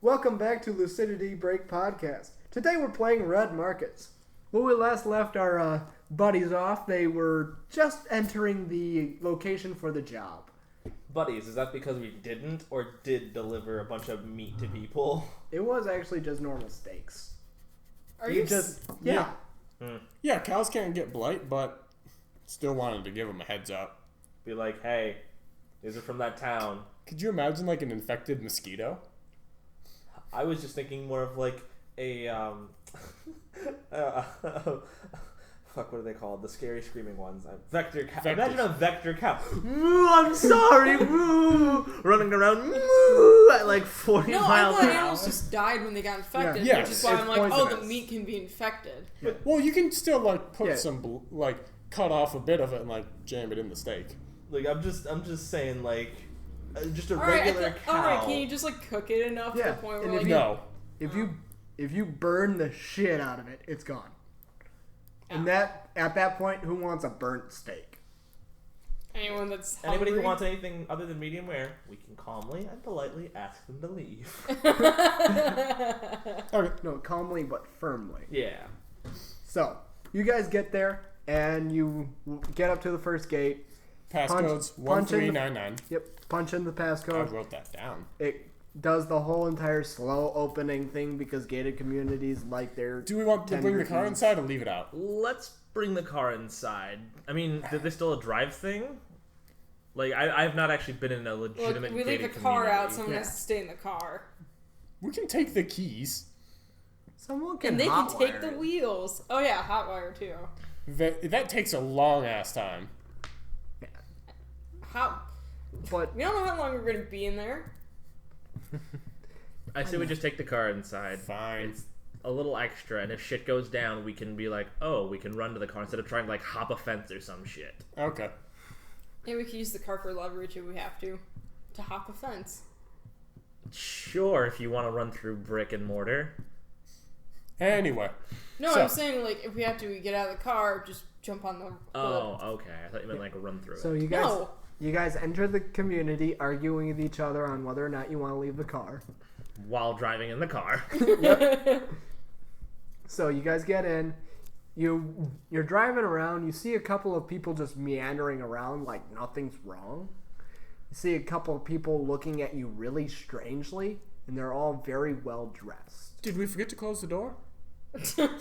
Welcome back to Lucidity Break Podcast. Today we're playing Red Markets. When we last left our buddies off, they were just entering the location for the job. Buddies, is that because we didn't or did deliver a bunch of meat to people? It was actually just normal steaks. Are you Yeah. Yeah, cows can't get blight, but still wanted to give them a heads up. Be like, hey, these are from that town. Could you imagine like an infected mosquito? I was just thinking more of like a fuck, what are they called? The scary screaming ones. Vector cow. Vectors. Imagine a vector cow. Moo, I'm sorry, moo, running around moo at like 40 No, I miles thought an hour. animals just died when they got infected, Yeah. which is why It's I'm like, oh, the poisonous. meat can be infected. Well, you can still like put Yeah. some like cut off a bit of it and like jam it in the steak. Like I'm just saying like just a All right, regular cow. all right, can you just like cook it enough to Yeah, the point and where if like No. If you burn the shit out of it, it's gone. And at that point, who wants a burnt steak? anyone that's Anybody who hungry. wants anything other than medium rare, we can calmly and politely ask them to leave. Okay. No, calmly but firmly. Yeah. So, you guys get there, and you get up to the first gate. Passcode's punch in the- 1399. Yep, punch in the I passcode. wrote that down. It does the whole entire slow opening thing because gated communities like their... Do we want to bring the car tender inside or leave it out? Let's bring the car inside. I mean, did they still a drive thing? Like, I've not actually been in a Look, legitimate we leave the gated car out, community. someone Yeah. has to stay in the car, We can take the keys. Someone can and they can hotwire take the it. wheels. Oh yeah, hotwire too. That takes a long ass time. How? But We don't know how long we're gonna be in there. I say we just take the car inside. Fine. It's a little extra, and if shit goes down, we can be like, oh, we can run to the car instead of trying to, like, hop a fence or some shit. Okay. And we can use the car for leverage if we have to hop a fence. Sure, if you want to run through brick and mortar. Anyway. No, So- I'm saying like if we have to get out of the car, just jump on the. Oh, okay. I thought you meant, like, run through so it. you guys... No. You guys enter the community arguing with each other on whether or not you want to leave the car. While driving in the car. So you guys get in. You're driving around. You see a couple of people just meandering around like nothing's wrong. You see a couple of people looking at you really strangely, and they're all very well dressed. Did we forget to close the door?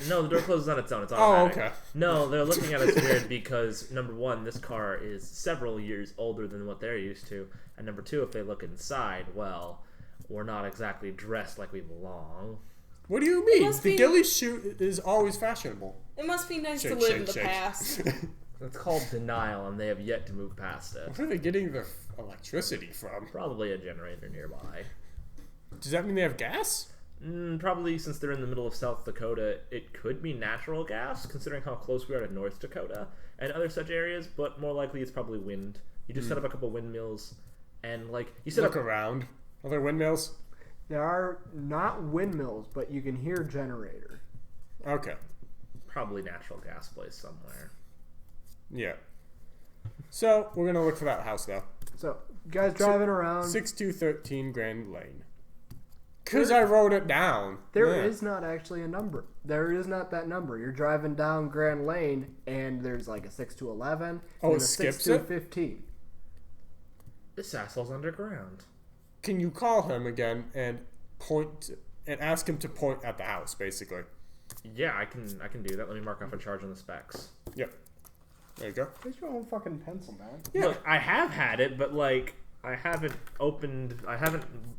No, the door closes on its own. It's Oh, automatic. okay. No, they're looking at us weird because, number one, this car is several years older than what they're used to. And number two, if they look inside, well, we're not exactly dressed like we belong. What do you mean? must The be- ghillie shoot is always fashionable. It must be nice to Shake, live shake, in the shake. past. It's called denial, and they have yet to move past it. Where are they getting their electricity from? Probably a generator nearby. Does that mean they have gas? Probably since they're in the middle of South Dakota, it could be natural gas, considering how close we are to North Dakota and other such areas, but more likely it's probably wind. You just set up a couple windmills, and, like, you set Look up... around. Are there windmills? There are not windmills, but you can hear generator. Okay. Probably natural gas place somewhere. Yeah. So, we're going to look for that house, though. So you guys driving around. 6213 Grand Lane. Because I wrote it down. There Yeah. is not actually a number. There is not that number. You're driving down Grand Lane, and there's like a 6 to 11 Oh, and it a 6 skips to it? 15. This asshole's underground. Can you call him again and ask him to point at the house, basically? Yeah, I can do that. Let me mark off a charge on the specs. Yep. There you go. Where's your own fucking pencil, man? Yeah. Look, I have had it, but, like, I haven't.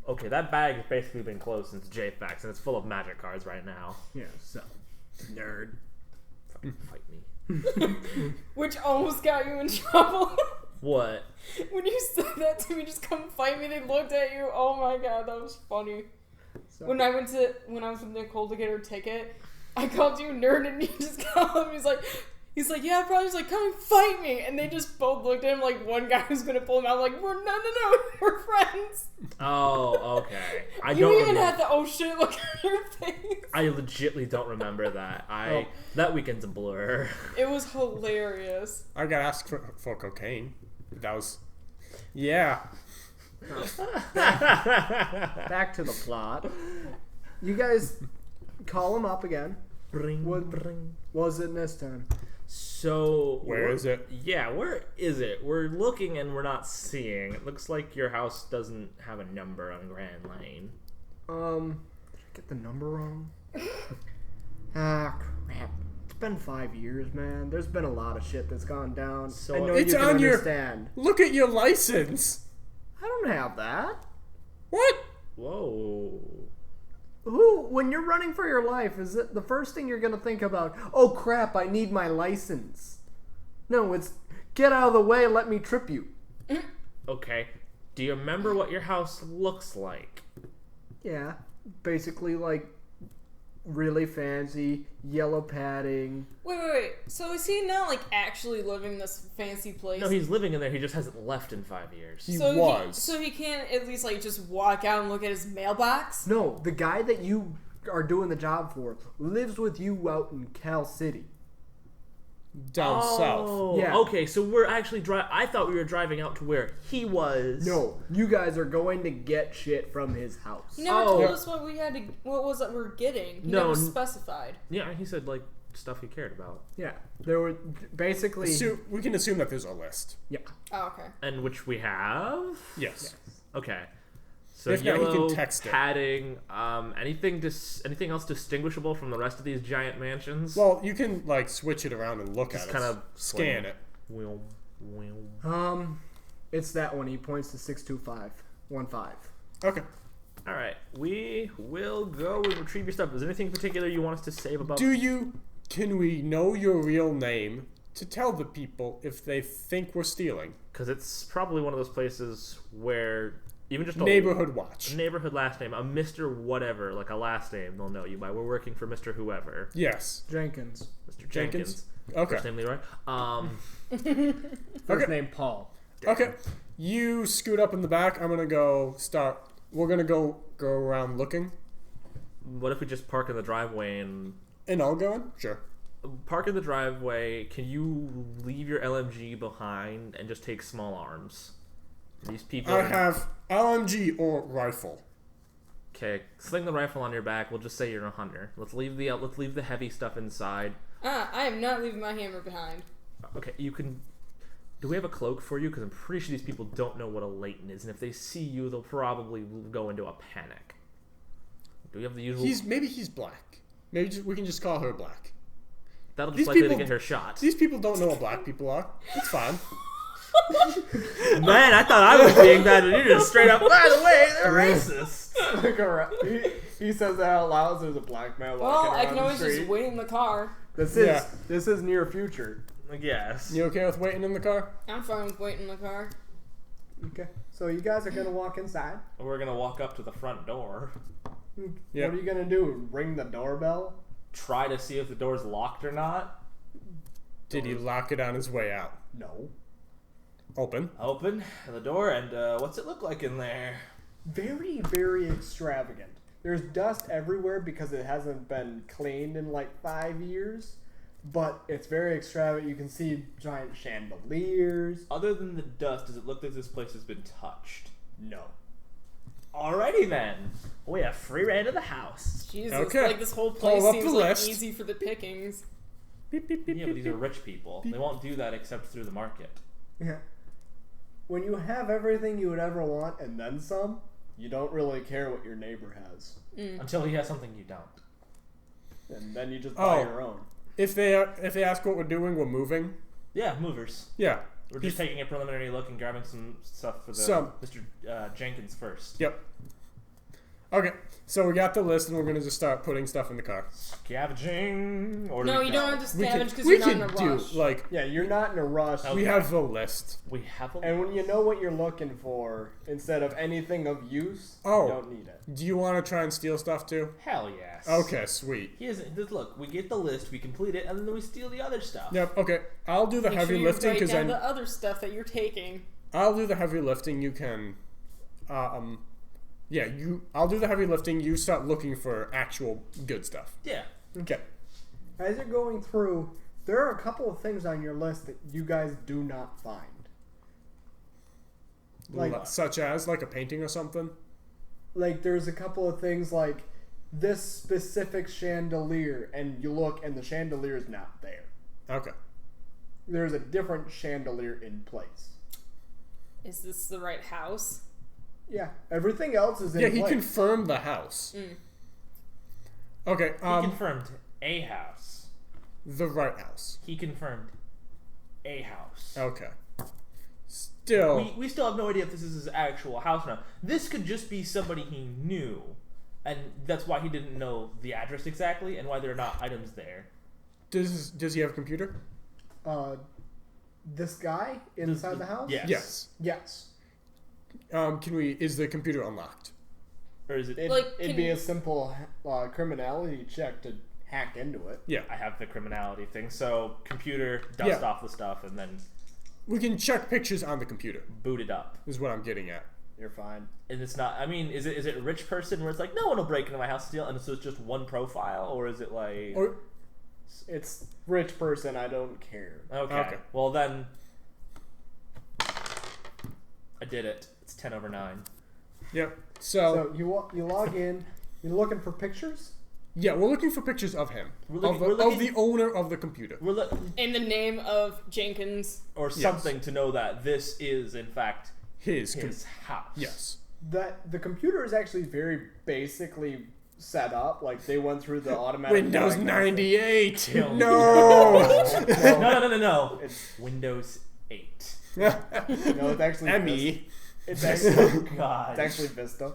Okay, that bag has basically been closed since JFAX, and it's full of magic cards right now. Yeah, so. Nerd. Fucking fight me. Which almost got you in trouble. What? When you said that to me, just come fight me, they looked at you. Oh my god, that was funny. So, When I was with Nicole to get her ticket, I called you nerd and you just called him. He's like, yeah, probably. He's like, come and fight me. And they just both looked at him like one guy was gonna pull him out. Like, no, we're friends. Oh, okay. I You don't even remember. had the oh shit look on your face. I legitly don't remember that. That weekend's a blur. It was hilarious. I got asked for cocaine. That was... Yeah. Back to the plot. You guys call him up again. Bring, What bring. was it this time? So Where is it? Yeah, where is it? We're looking and we're not seeing. It looks like your house doesn't have a number on Grand Lane. Did I get the number wrong? Ah, crap. It's been 5 years, man. There's been a lot of shit that's gone down. So I know It's you can on your- understand. Look at your license. I don't have that. What? Whoa. When you're running for your life, is it the first thing you're gonna think about? Oh crap, I need my license. No, it's get out of the way, let me trip you. Okay. Do you remember what your house looks like? Yeah, basically like really fancy, yellow padding. Wait. So is he not like actually living in this fancy place? No, he's living in there. He just hasn't left in 5 years. He so was. so he can't at least like just walk out and look at his mailbox? No, the guy that you are doing the job for lives with you out in Cal City. Down south. Oh, Yeah. okay. So we're actually I thought we were driving out to where he was. No, you guys are going to get shit from his house. He never Oh. told us what we had to. What was it we're getting? He No, never specified. Yeah, he said like stuff he cared about, Yeah, there were basically. We can assume that there's a list. Yeah, Oh, okay. and which we have. Yes. Okay. So If not, he yellow can text it. padding. Anything else distinguishable from the rest of these giant mansions? Well, you can like switch it around and look Just at it. kind of scan swing. it. it's that one. He points to 62515. Okay. All right, we will go and retrieve your stuff. Is there anything in particular you want us to save about? Can we know your real name to tell the people if they think we're stealing? Because it's probably one of those places where even just a Neighborhood watch. neighborhood last name, a Mr. Whatever, like a last name, they'll know you by. We're working for Mr. Whoever, Yes. Jenkins. Mr. Jenkins? Jenkins. Okay. First name Leroy. First Okay. name Paul. Okay. You scoot up in the back. I'm gonna go start. We're gonna go around looking. What if we just park in the driveway and And I'll go in? Sure. park in the driveway? Can you leave your LMG behind and just take small arms? These people. I have LMG or rifle. Okay, sling the rifle on your back. We'll just say you're a hunter. Let's leave the heavy stuff inside. I am not leaving my hammer behind. Okay, you can. Do we have a cloak for you? Because I'm pretty sure these people don't know what a Leighton is, and if they see you, they'll probably go into a panic. Do we have the usual? Maybe he's black. Maybe we can just call her black. That'll just these likely to people- get her shot. These people don't know what black people are. It's fine. Man, I thought I was being bad, but you're just straight up. By the way, they're racist. he says that out loud. There's a black man walking Well, I around can the always street. just wait in the car. This Yeah. is near future. I guess. You okay with waiting in the car? I'm fine with waiting in the car. Okay, so you guys are gonna walk inside. We're gonna walk up to the front door, Yeah. What are you gonna do? Ring the doorbell? try to see if the door's locked or not. Did he lock it on his way out? No. Open. Open the door, and what's it look like in there? Very, very extravagant. There's dust everywhere because it hasn't been cleaned in like 5 years. But it's very extravagant. You can see giant chandeliers. Other than the dust, does it look like this place has been touched? No. Alrighty then. We have free reign to the house. Jesus, Okay. like this whole place Pull up seems the like list. easy for the pickings. Beep, beep, beep, Yeah, beep, but these are beep. rich people. They won't do that except through the market. Yeah. When you have everything you would ever want and then some, you don't really care what your neighbor has. Until he has something you don't. And then you just buy Oh. your own. If they ask what we're doing, we're moving. Yeah, movers. Yeah. We're just taking a preliminary look and grabbing some stuff for the Some. Mr. Jenkins first. Yep. Okay. So we got the list, and we're gonna just start putting stuff in the car. Scavenging. Or No, you don't have to We scavenge can because you're not in a do rush. like Yeah, you're not in a rush. Okay. we have the list. We have a. And when you know what you're looking for, instead of anything of use, Oh. you don't need it. Do you want to try and steal stuff too? Hell yes. Okay, sweet. Look, we get the list, we complete it, and then we steal the other stuff. Yep. Okay. I'll do the Make heavy sure you lifting write because down the other stuff that you're taking. I'll do the heavy lifting. You can, yeah. I'll do the heavy lifting. You start looking for actual good stuff. Yeah. Okay. As you're going through, there are a couple of things on your list that you guys do not find. Like, such as like a painting or something. like there's a couple of things like this specific chandelier, and you look and the chandelier is not there. Okay. There's a different chandelier in place. Is this the right house? Yeah, everything else is in Yeah, place. he confirmed the house. Okay. He confirmed a house. The right house. He confirmed a house. Okay. Still. We still have no idea if this is his actual house now. This could just be somebody he knew, and that's why he didn't know the address exactly and why there are not items there. Does he have a computer? This guy inside the house? Yes. Yes. Is the computer unlocked? Or is it? It'd be a simple criminality check to hack into it. Yeah. I have the criminality thing. So computer, dust off the stuff, and then We can check pictures on the computer, boot it up. is what I'm getting at. You're fine. And it's not. I mean, is it a rich person where it's like no one will break into my house and steal, and so it's just one profile, or is it like? Or It's rich person, I don't care. Okay. Well then, I did it. It's 10/9. Yep. So you log in, you're looking for pictures? Yeah, we're looking for pictures of him. We're Of looking- the owner of the computer. In the name of Jenkins. Or something to know that this is in fact His house. Yes. That the computer is actually very basically set up. Like they went through the automatic Windows diagnostic. 98. Kill me. No. No. It's Windows 8. No, it's actually ME. It's actually God. it's actually Vista.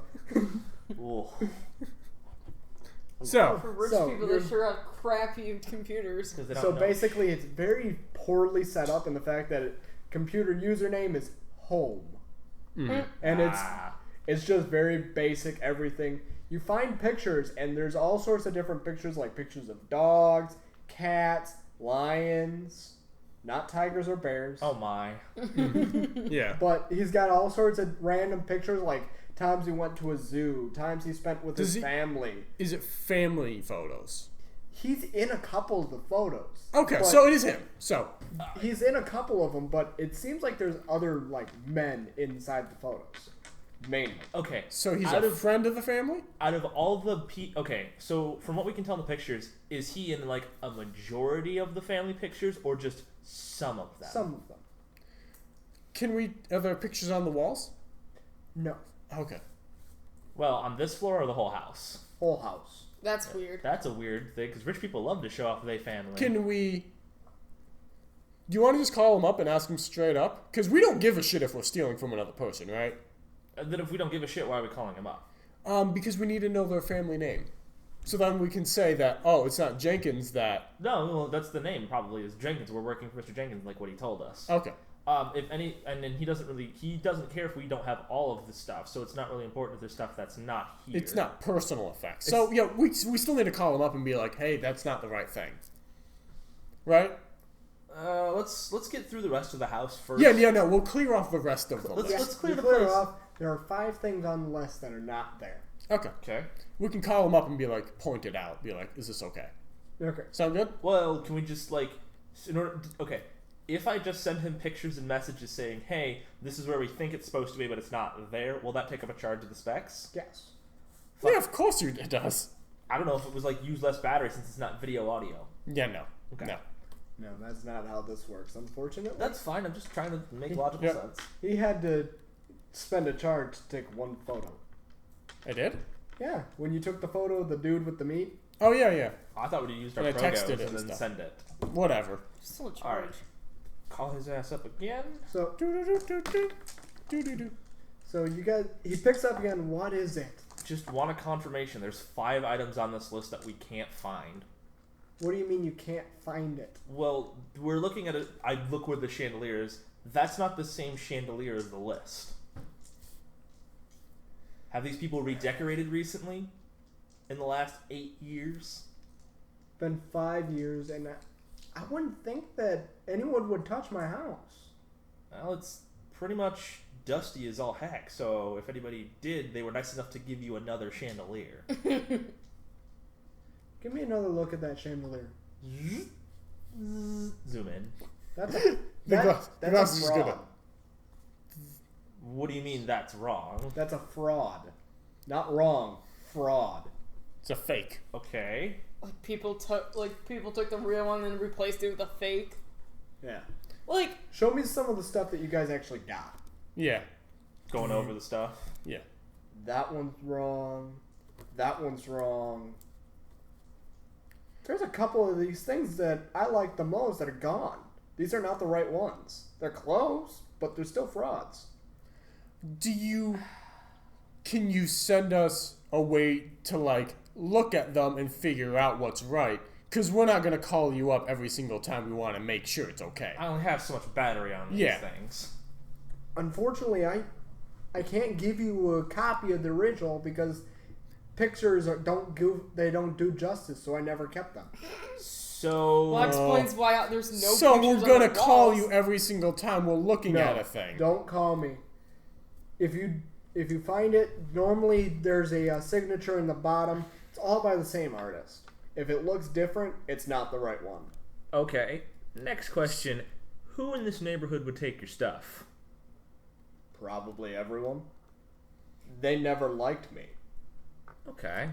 Ooh. So, For rich So, people, you're- they sure have crappy computers. 'Cause they don't So know. basically, it's very poorly set up in the fact that computer username is home, and it's just very basic everything. You find pictures, and there's all sorts of different pictures, like pictures of dogs, cats, lions, not tigers or bears. Oh my. yeah. But he's got all sorts of random pictures, like times he went to a zoo, times he spent with his family. Is it family photos? He's in a couple of the photos. Okay, but so it is him. So, he's in a couple of them, but it seems like there's other like men inside the photos, mainly. Okay. so he's Out a of- friend of the family? Out of all the okay, so from what we can tell in the pictures, is he in like a majority of the family pictures or just some of them? Some of them. Are there pictures on the walls? No. Okay. Well, on this floor or the whole house? Whole house. That's weird. That's a weird thing because rich people love to show off their family. Do you want to just call him up and ask him straight up? Because we don't give a shit if we're stealing from another person, right? And then if we don't give a shit, why are we calling him up? Because we need to know their family name. So then we can say that, oh, it's not Jenkins that... No, well, that's the name probably is Jenkins. We're working for Mr. Jenkins, like what he told us. Okay. If any, and then he doesn't care if we don't have all of the stuff. So it's not really important if there's stuff that's not here. It's not personal effects. So, yeah, we still need to call him up and be like, hey, that's not the right thing. Right? Let's get through the rest of the house first. Yeah, no, we'll clear off the rest of the Let's- list. let's clear You the place. off. There are 5 things on the list that are not there. Okay. Okay. We can call him up and be like, point it out. Be like, is this okay? Okay. Sound good? Well, can we just like, okay, if I just send him pictures and messages saying, hey, this is where we think it's supposed to be, but it's not there, will that take up a charge of the specs? Yes. Yeah, of course it does. I don't know if it was like use less battery since it's not video audio. Yeah, no. Okay. No. No, that's not how this works, unfortunately. That's fine. I'm just trying to make logical Yeah. sense. He had to spend a charge to take one photo. I did? Yeah, when you took the photo of the dude with the meat. Oh, yeah. I thought we'd used our And I Progos texted it and and then stuff. send it. Whatever. Still a All charge. right. Call his ass up again. So, Do-do-do-do-do. so you guys, he picks up again. What is it? Just want a confirmation. There's 5 items on this list that we can't find. What do you mean you can't find it? Well, we're looking at it. I look where the chandelier is. That's not the same chandelier as the list. Have these people redecorated recently? In the last 8 years? Been 5 years, and I wouldn't think that anyone would touch my house. Well, it's pretty much dusty as all heck. So if anybody did, they were nice enough to give you another chandelier. Give me another look at that chandelier. Zoom in. That's a, The glass that's is a good. fraud. What do you mean that's wrong? That's a fraud. Not wrong. Fraud. It's a fake. Okay. Like people took the real one and replaced it with a fake. Yeah. Like, Show me some of the stuff that you guys actually got. Yeah. Going over the stuff. Yeah. That one's wrong. That one's wrong. There's a couple of these things that I like the most that are gone. These are not the right ones. They're close, but they're still frauds. Can you send us a way to, like, look at them and figure out what's right? Because we're not going to call you up every single time we want to make sure it's okay. I only have so much battery on these things. Unfortunately, I can't give you a copy of the original because pictures don't do justice, so I never kept them. So... well, that explains why there's no So pictures we're going on to the call walls. you every single time we're looking at a thing. Don't call me. If you find it, normally there's a signature in the bottom. It's all by the same artist. If it looks different, it's not the right one. Okay. Next question. Who in this neighborhood would take your stuff? Probably everyone. They never liked me. Okay.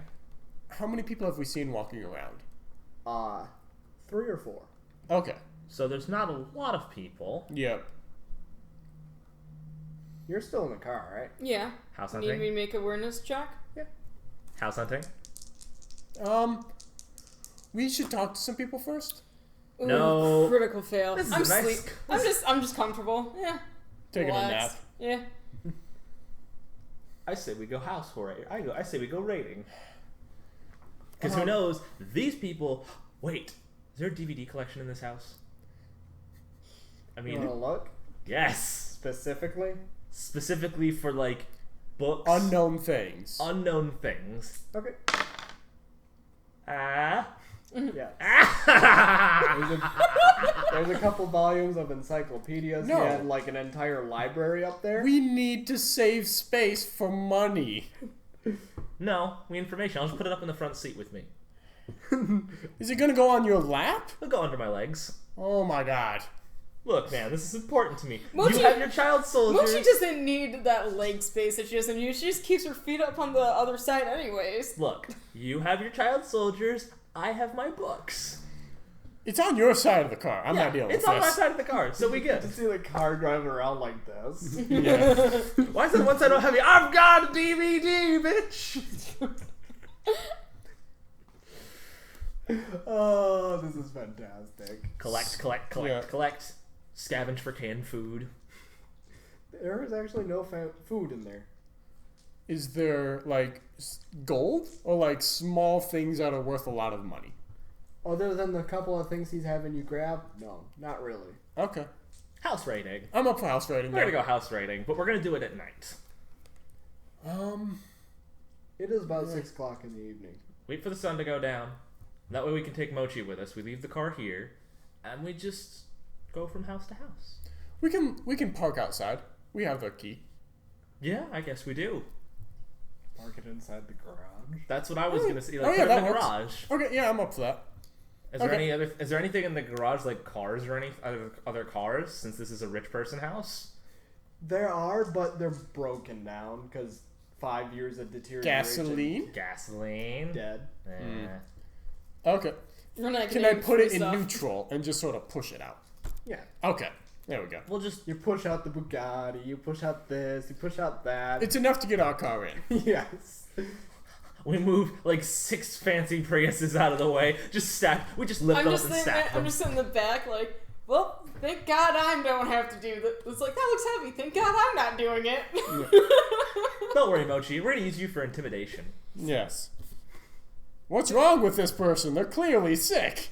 How many people have we seen walking around? 3 or 4. Okay. So there's not a lot of people. Yep. You're still in the car, right? Yeah. House Need hunting? me to make awareness check? House hunting? We should talk to some people first. Ooh, No. Critical fail. This is I'm a nice- sleep. I'm just comfortable. Yeah. Taking a nap. Relax. Yeah. I say we go house raiding. I say we go raiding. Because who knows? These people... Wait. Is there a DVD collection in this house? I You mean... want to look? Yes! Specifically? Specifically for, like, books. Unknown things. Unknown things. Okay. Ah. Yeah. Ah. There's a couple volumes of encyclopedias. No. You had like an entire library up there. We need to save space for money. No, we information. I'll just put it up in the front seat with me. Is it gonna go on your lap? It'll go under my legs. Oh my god. Look, man, this is important to me. Mochi- You have your child soldiers. Mochi doesn't need that leg space that she doesn't use. She just keeps her feet up on the other side anyways. Look, you have your child soldiers. I have my books. It's on your side of the car. I'm not dealing with it's this. on my side of the car, so we good. You see the car driving around like this. Yeah. Why is it one side so heavy? I've got a DVD, bitch. Oh, this is fantastic. Collect. Scavenge for canned food. There is actually no food in there. Is there, like, gold? Or, like, small things that are worth a lot of money? Other than the couple of things he's having you grab, no, not really. Okay. House raiding. I'm up for house raiding. We're gonna go house raiding, but we're gonna do it at night. It is about 6 o'clock in the evening. Wait for the sun to go down. That way we can take Mochi with us. We leave the car here, and we just go from house to house. We can park outside. We have the key. Yeah, I guess we do. Park it inside the garage. That's what I was gonna say. Like, Oh, yeah, put it in that the works. garage. Okay, yeah, I'm up for that. Is there anything in the garage like cars or any other cars? Since this is a rich person house. There are, but they're broken down because 5 years of deterioration. Gasoline? Dead. Okay. We're not Can I getting put free it in stuff. neutral and just sort of push it out? Yeah. Okay. There we go. We'll just You push out the Bugatti, you push out this, you push out that. It's enough to get our car in. Yes. we move like 6 fancy Priuses out of the way. Just stack. We just lift them up and stack them. I'm just sitting in the back like, well, thank God I don't have to do that. It's like, that looks heavy. Thank God I'm not doing it. Don't worry, Mochi. We're gonna use you for intimidation. Yes. What's wrong with this person? They're clearly sick.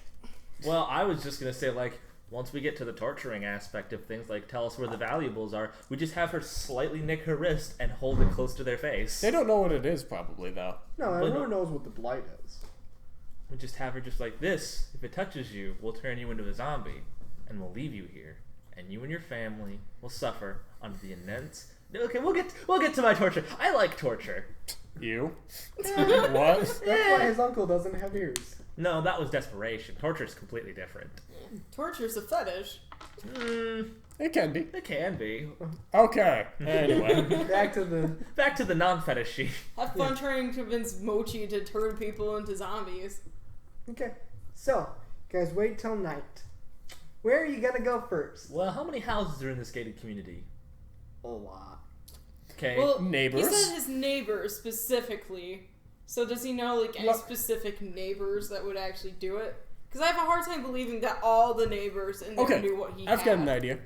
Well, I was just gonna say like. Once we get to the torturing aspect of things, like tell us where the valuables are, we just have her slightly nick her wrist and hold it close to their face. They don't know what it is, probably, though. No, But everyone knows what the blight is. We just have her just like this. If it touches you, we'll turn you into a zombie, and we'll leave you here, and you and your family will suffer under the immense. Okay, we'll get to my torture. I like torture. You? That's What? why his uncle doesn't have ears. No, that was desperation. Torture is completely different. Torture's a fetish. It can be. It can be. Okay. Anyway. Back to the. Back to the non-fetishy. Have fun trying to convince Mochi to turn people into zombies. Okay, so guys, wait till night. Where are you gonna go first? Well, how many houses are in this gated community? A lot. Okay. Well, Neighbors? He said his neighbors specifically. So does he know like any What? specific neighbors that would actually do it? Because I have a hard time believing that all the neighbors in there Okay. knew what he I've had. got an idea.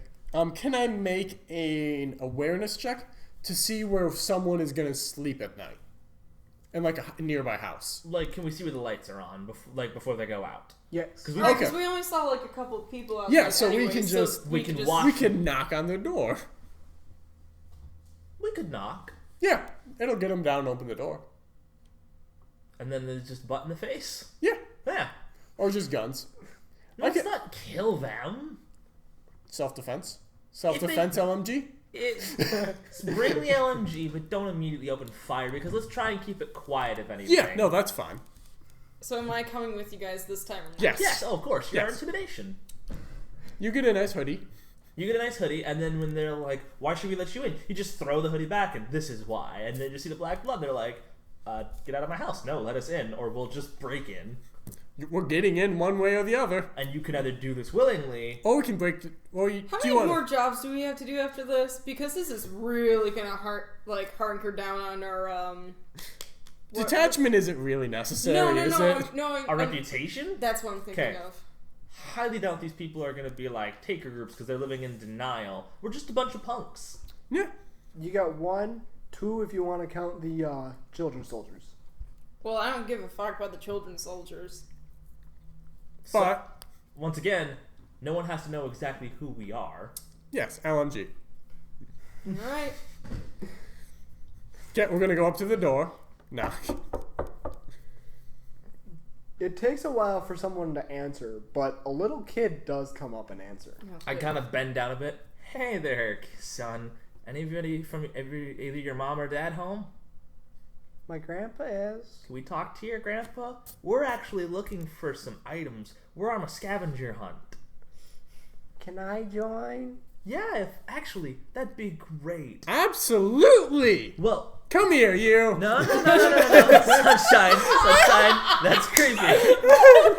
Can I make an awareness check to see where someone is gonna sleep at night? In like a nearby house. Like, can we see where the lights are on before they go out? Yes. Because we, Right, Okay. because we only saw like a couple of people outside. Yeah, so we anyway, can so just- we can just watch. We can knock on their door. we could knock, Yeah, it'll get them down and open the door. and then there's just butt in the face. Yeah, Yeah. or just guns. No, I let's can- not kill them. Self-defense. Self-defense LMG. Bring the LMG, but don't immediately open fire, because let's try and keep it quiet, if anything. Yeah, no, that's fine. So am I coming with you guys this time or not? Yes. Yes, oh, of course. You're Yes. intimidation. You get a nice hoodie. You get a nice hoodie, and then when they're like, why should we let you in? You just throw the hoodie back, and this is why. And then you see the black blood, they're like, get out of my house. No, let us in, or we'll just break in. We're getting in one way or the other. And you can either do this willingly. Or we can break the... Or you, How do many you want more jobs do we have to do after this? Because this is really gonna hunker down on our what- Detachment isn't really necessary, No, is no, it? no. Our reputation? That's what I'm thinking Okay. of. Highly doubt these people are going to be like taker groups because they're living in denial. We're just a bunch of punks. Yeah. You got 1, 2 if you want to count the children soldiers. Well, I don't give a fuck about the children's soldiers. But, Once again, no one has to know exactly who we are. yes, LMG. Alright. Okay, we're going to go up to the door. No. It takes a while for someone to answer, but a little kid does come up and answer. I kind of bend down a bit. Hey there, son. Anybody from either your mom or dad home? My grandpa is. Can we talk to your grandpa? We're actually looking for some items. We're on a scavenger hunt. Can I join? Yeah, actually, that'd be great. Absolutely! Well, Come here, you! no. Sunshine. That's creepy.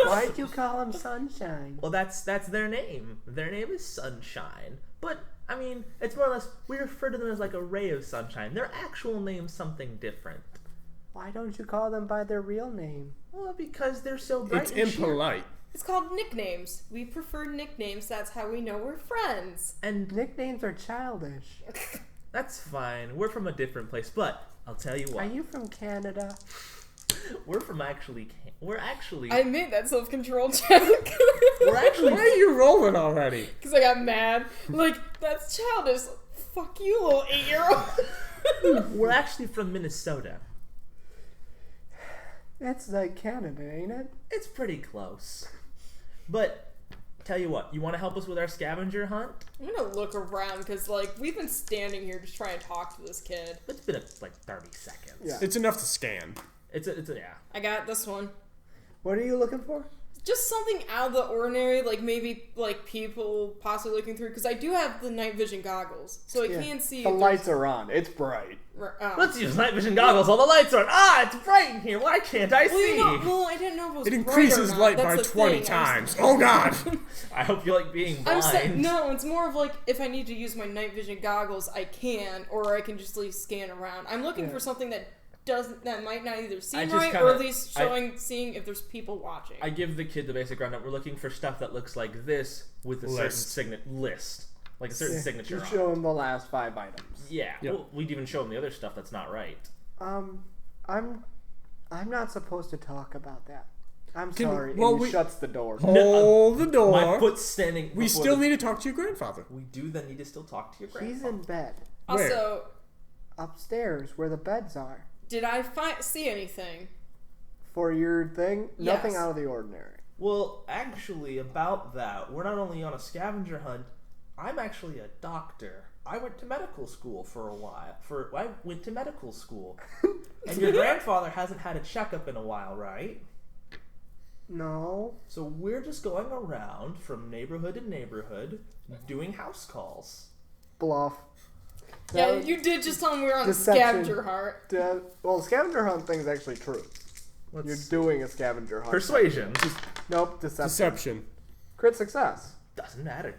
Why'd you call him Sunshine? Well, that's their name. Their name is Sunshine. But, I mean, it's more or less, we refer to them as like a ray of sunshine. Their actual name's something different. Why don't you call them by their real name? Well, because they're so bright It's and sheer. impolite. It's called nicknames. We prefer nicknames. That's how we know we're friends. And Nicknames are childish. that's fine. We're from a different place. But, I'll tell you Are what. you from Canada? We're actually... I made that self-control check. We're actually... Why are you rolling already? Because I got mad. Like, that's childish. Fuck you, little 8-year-old. We're actually from Minnesota. That's like Canada, ain't it? It's pretty close. But, tell you what. You want to help us with our scavenger hunt? I'm gonna look around because, like, we've been standing here just trying to talk to this kid. It's been like 30 seconds. Yeah. It's enough to scan. It's a yeah. I got this one. What are you looking for? Just something out of the ordinary, like maybe like people possibly looking through. Because I do have the night vision goggles, so I Yeah. can see. The if lights are on. It's bright. there's- Let's use night vision goggles while the lights are on. Ah, it's bright in here. Why can't I Well, see? well, I didn't know if it was It bright or increases not. light That's by the 20 thing. I times. Oh god! I hope you like being blind. No, it's more of like if I need to use my night vision goggles, I can, or I can just at least scan around. I'm looking Yeah. for something that might not either I seem just right, kinda- or at least seeing if there's people watching. I give the kid the basic rundown. We're looking for stuff that looks like this with a List. certain list, like a certain Yeah, signature just on. show them the last 5 items. Yeah, Yep. well, we'd even show them the other stuff that's not right. I'm not supposed to talk about that. I'm Can- sorry. well, and he we- shuts the door. Hold the door. My foot's standing. We before still the- need to talk to your grandfather. We do then need to still talk to your grandpa. He's in bed. Where? Also, Upstairs where the beds are. did I see anything? For your thing, nothing Yes. out of the ordinary. Well, actually, about that, we're not only on a scavenger hunt. I'm actually a doctor. I went to medical school for a while. I went to medical school, and your grandfather hasn't had a checkup in a while, right? No. So we're just going around from neighborhood to neighborhood doing house calls. Bluff. Yeah, That- you did just tell me we were on Deception. scavenger hunt. Well, scavenger hunt thing is actually true. Let's You're doing a scavenger hunt. Persuasion. Nope, deception. Deception. Crit success. Doesn't matter.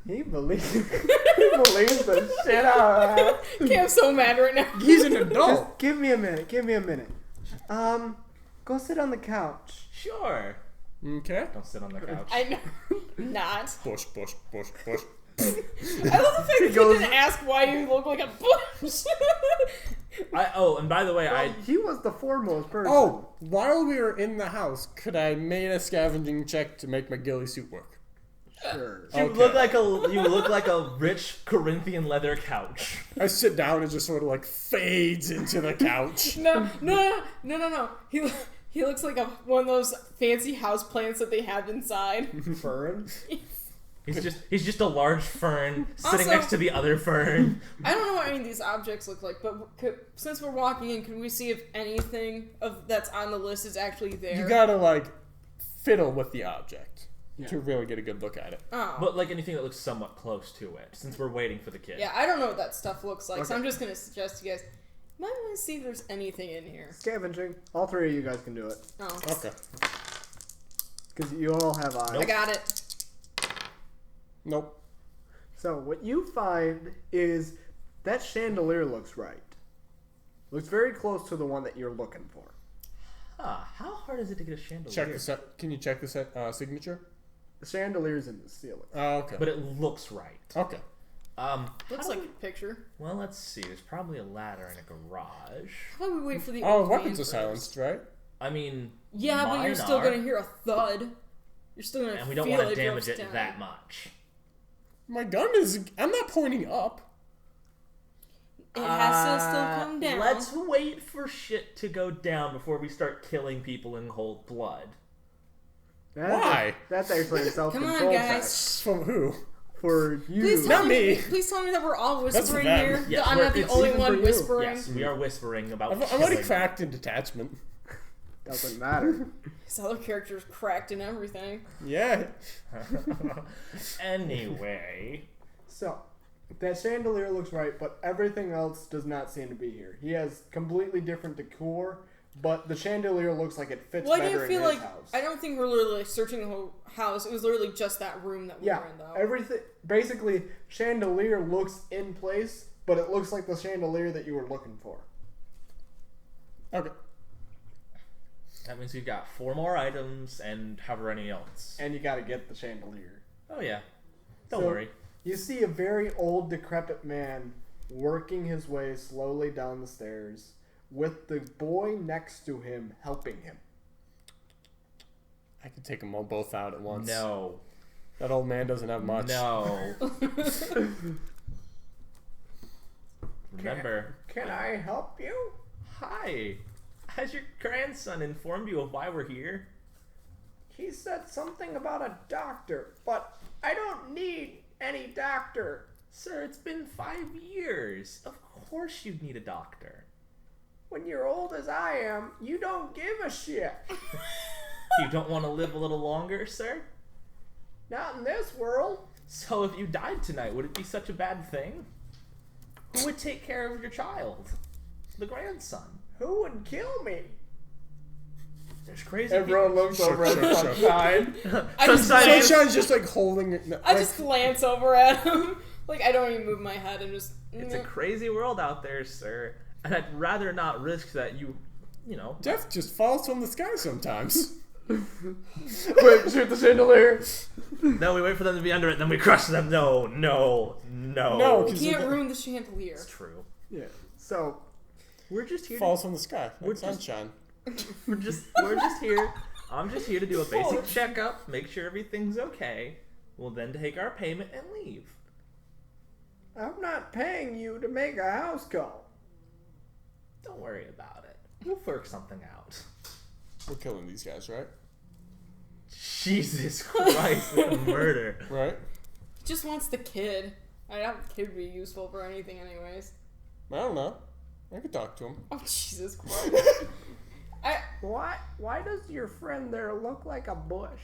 He believes the shit out of that. Okay, I'm so mad right now. He's an adult. Just give me a minute. Go sit on the couch. Sure. Okay. Don't sit on the couch. I know. Not. Push. I love the fact that you goes- didn't ask why you look like a bush. And by the way, He was the foremost person. Oh, while we were in the house, could I make a scavenging check to make my ghillie suit work? Sure. you Okay. look like a rich Corinthian leather couch. I sit down and just sort of like fades into the couch. No. He looks like one of those fancy house plants that they have inside. Fern. He's just a large fern sitting Also- next to the other fern. I don't know what any of these objects look like, but since we're walking in, can we see if anything that's on the list is actually there? You gotta like fiddle with the object Yeah. to really get a good look at it. Oh. But like anything that looks somewhat close to it, since we're waiting for the kid. Yeah, I don't know what that stuff looks like, so Okay. I'm just gonna suggest you guys might want to see if there's anything in here. Scavenging. All three of you guys can do it. Oh, Okay. Because you all have eyes. I got it. Nope. So what you find is that chandelier looks right. Looks very close to the one that you're looking for. How hard is it to get a chandelier? Check the set. Can you check the set signature? The chandelier's in the ceiling. Oh, okay. But it looks right. Okay. Looks like a picture. Well, let's see. There's probably a ladder in a garage. How about we wait for the Oh, old weapons man are first? silenced, right? I mean, Yeah, but you're mine still are, gonna hear a thud. You're still gonna and we don't feel want to it damage drops it down. that much. My gun is. I'm not pointing up. It has to still come down. Let's wait for shit to go down before we start killing people in cold blood. Why? That's actually a Come self-control on, check guys. From who? for you. Please Not tell me. Please tell me that we're all whispering them. here. Yes, that I'm we're- not the it's only even for one you. whispering. Yes, we are whispering about. I'm already killing. cracked in detachment. Doesn't matter. His other character's cracked and everything. Yeah. Anyway, So, that chandelier looks right, but everything else does not seem to be here. He has completely different decor, but the chandelier looks like it fits Well, I better didn't feel in his like house. I don't think we're literally searching the whole house. It was literally just that room that we Yeah, were in, though. everything. Basically, chandelier looks in place, but it looks like the chandelier that you were looking for. Okay. that means we've got 4 more items and however many else. And you got to get the chandelier. Oh yeah, don't So- worry. You see a very old, decrepit man working his way slowly down the stairs, with the boy next to him helping him. I could take them all both out at once. No, That old man doesn't have much. no. Remember, Can I help you? hi. Has your grandson informed you of why we're here? He said something about a doctor, but I don't need any doctor. Sir, it's been 5 years. Of course you'd need a doctor. When you're old as I am, you don't give a shit. You don't want to live a little longer, sir? Not in this world. So if you died tonight, would it be such a bad thing? Who would take care of your child? The grandson. Who would kill me? There's crazy Everyone people. looks over at Sure, sure. Sunshine. I just, Sunshine- Sunshine's just like holding it. I just glance over at him. Like, I don't even move my head and just... It's a crazy world out there, sir. And I'd rather not risk that you know. Death just falls from the sky sometimes. Quick, shoot the chandelier. No, we wait for them to be under it, then we crush them. No. No, You 'cause can't it ruin the chandelier. It's true. Yeah. So, We're just here. falls from the sky. We're Like just- sunshine. We're just here. I'm just here to do a basic checkup, make sure everything's okay. We'll then take our payment and leave. I'm not paying you to make a house call. Don't worry about it. We'll work something out. We're killing these guys, right? Jesus Christ, what a murder. Right? He just wants the kid. I doubt the kid would be useful for anything anyways. I don't know. I could talk to him. Oh, Jesus Christ. Why does your friend there look like a bush?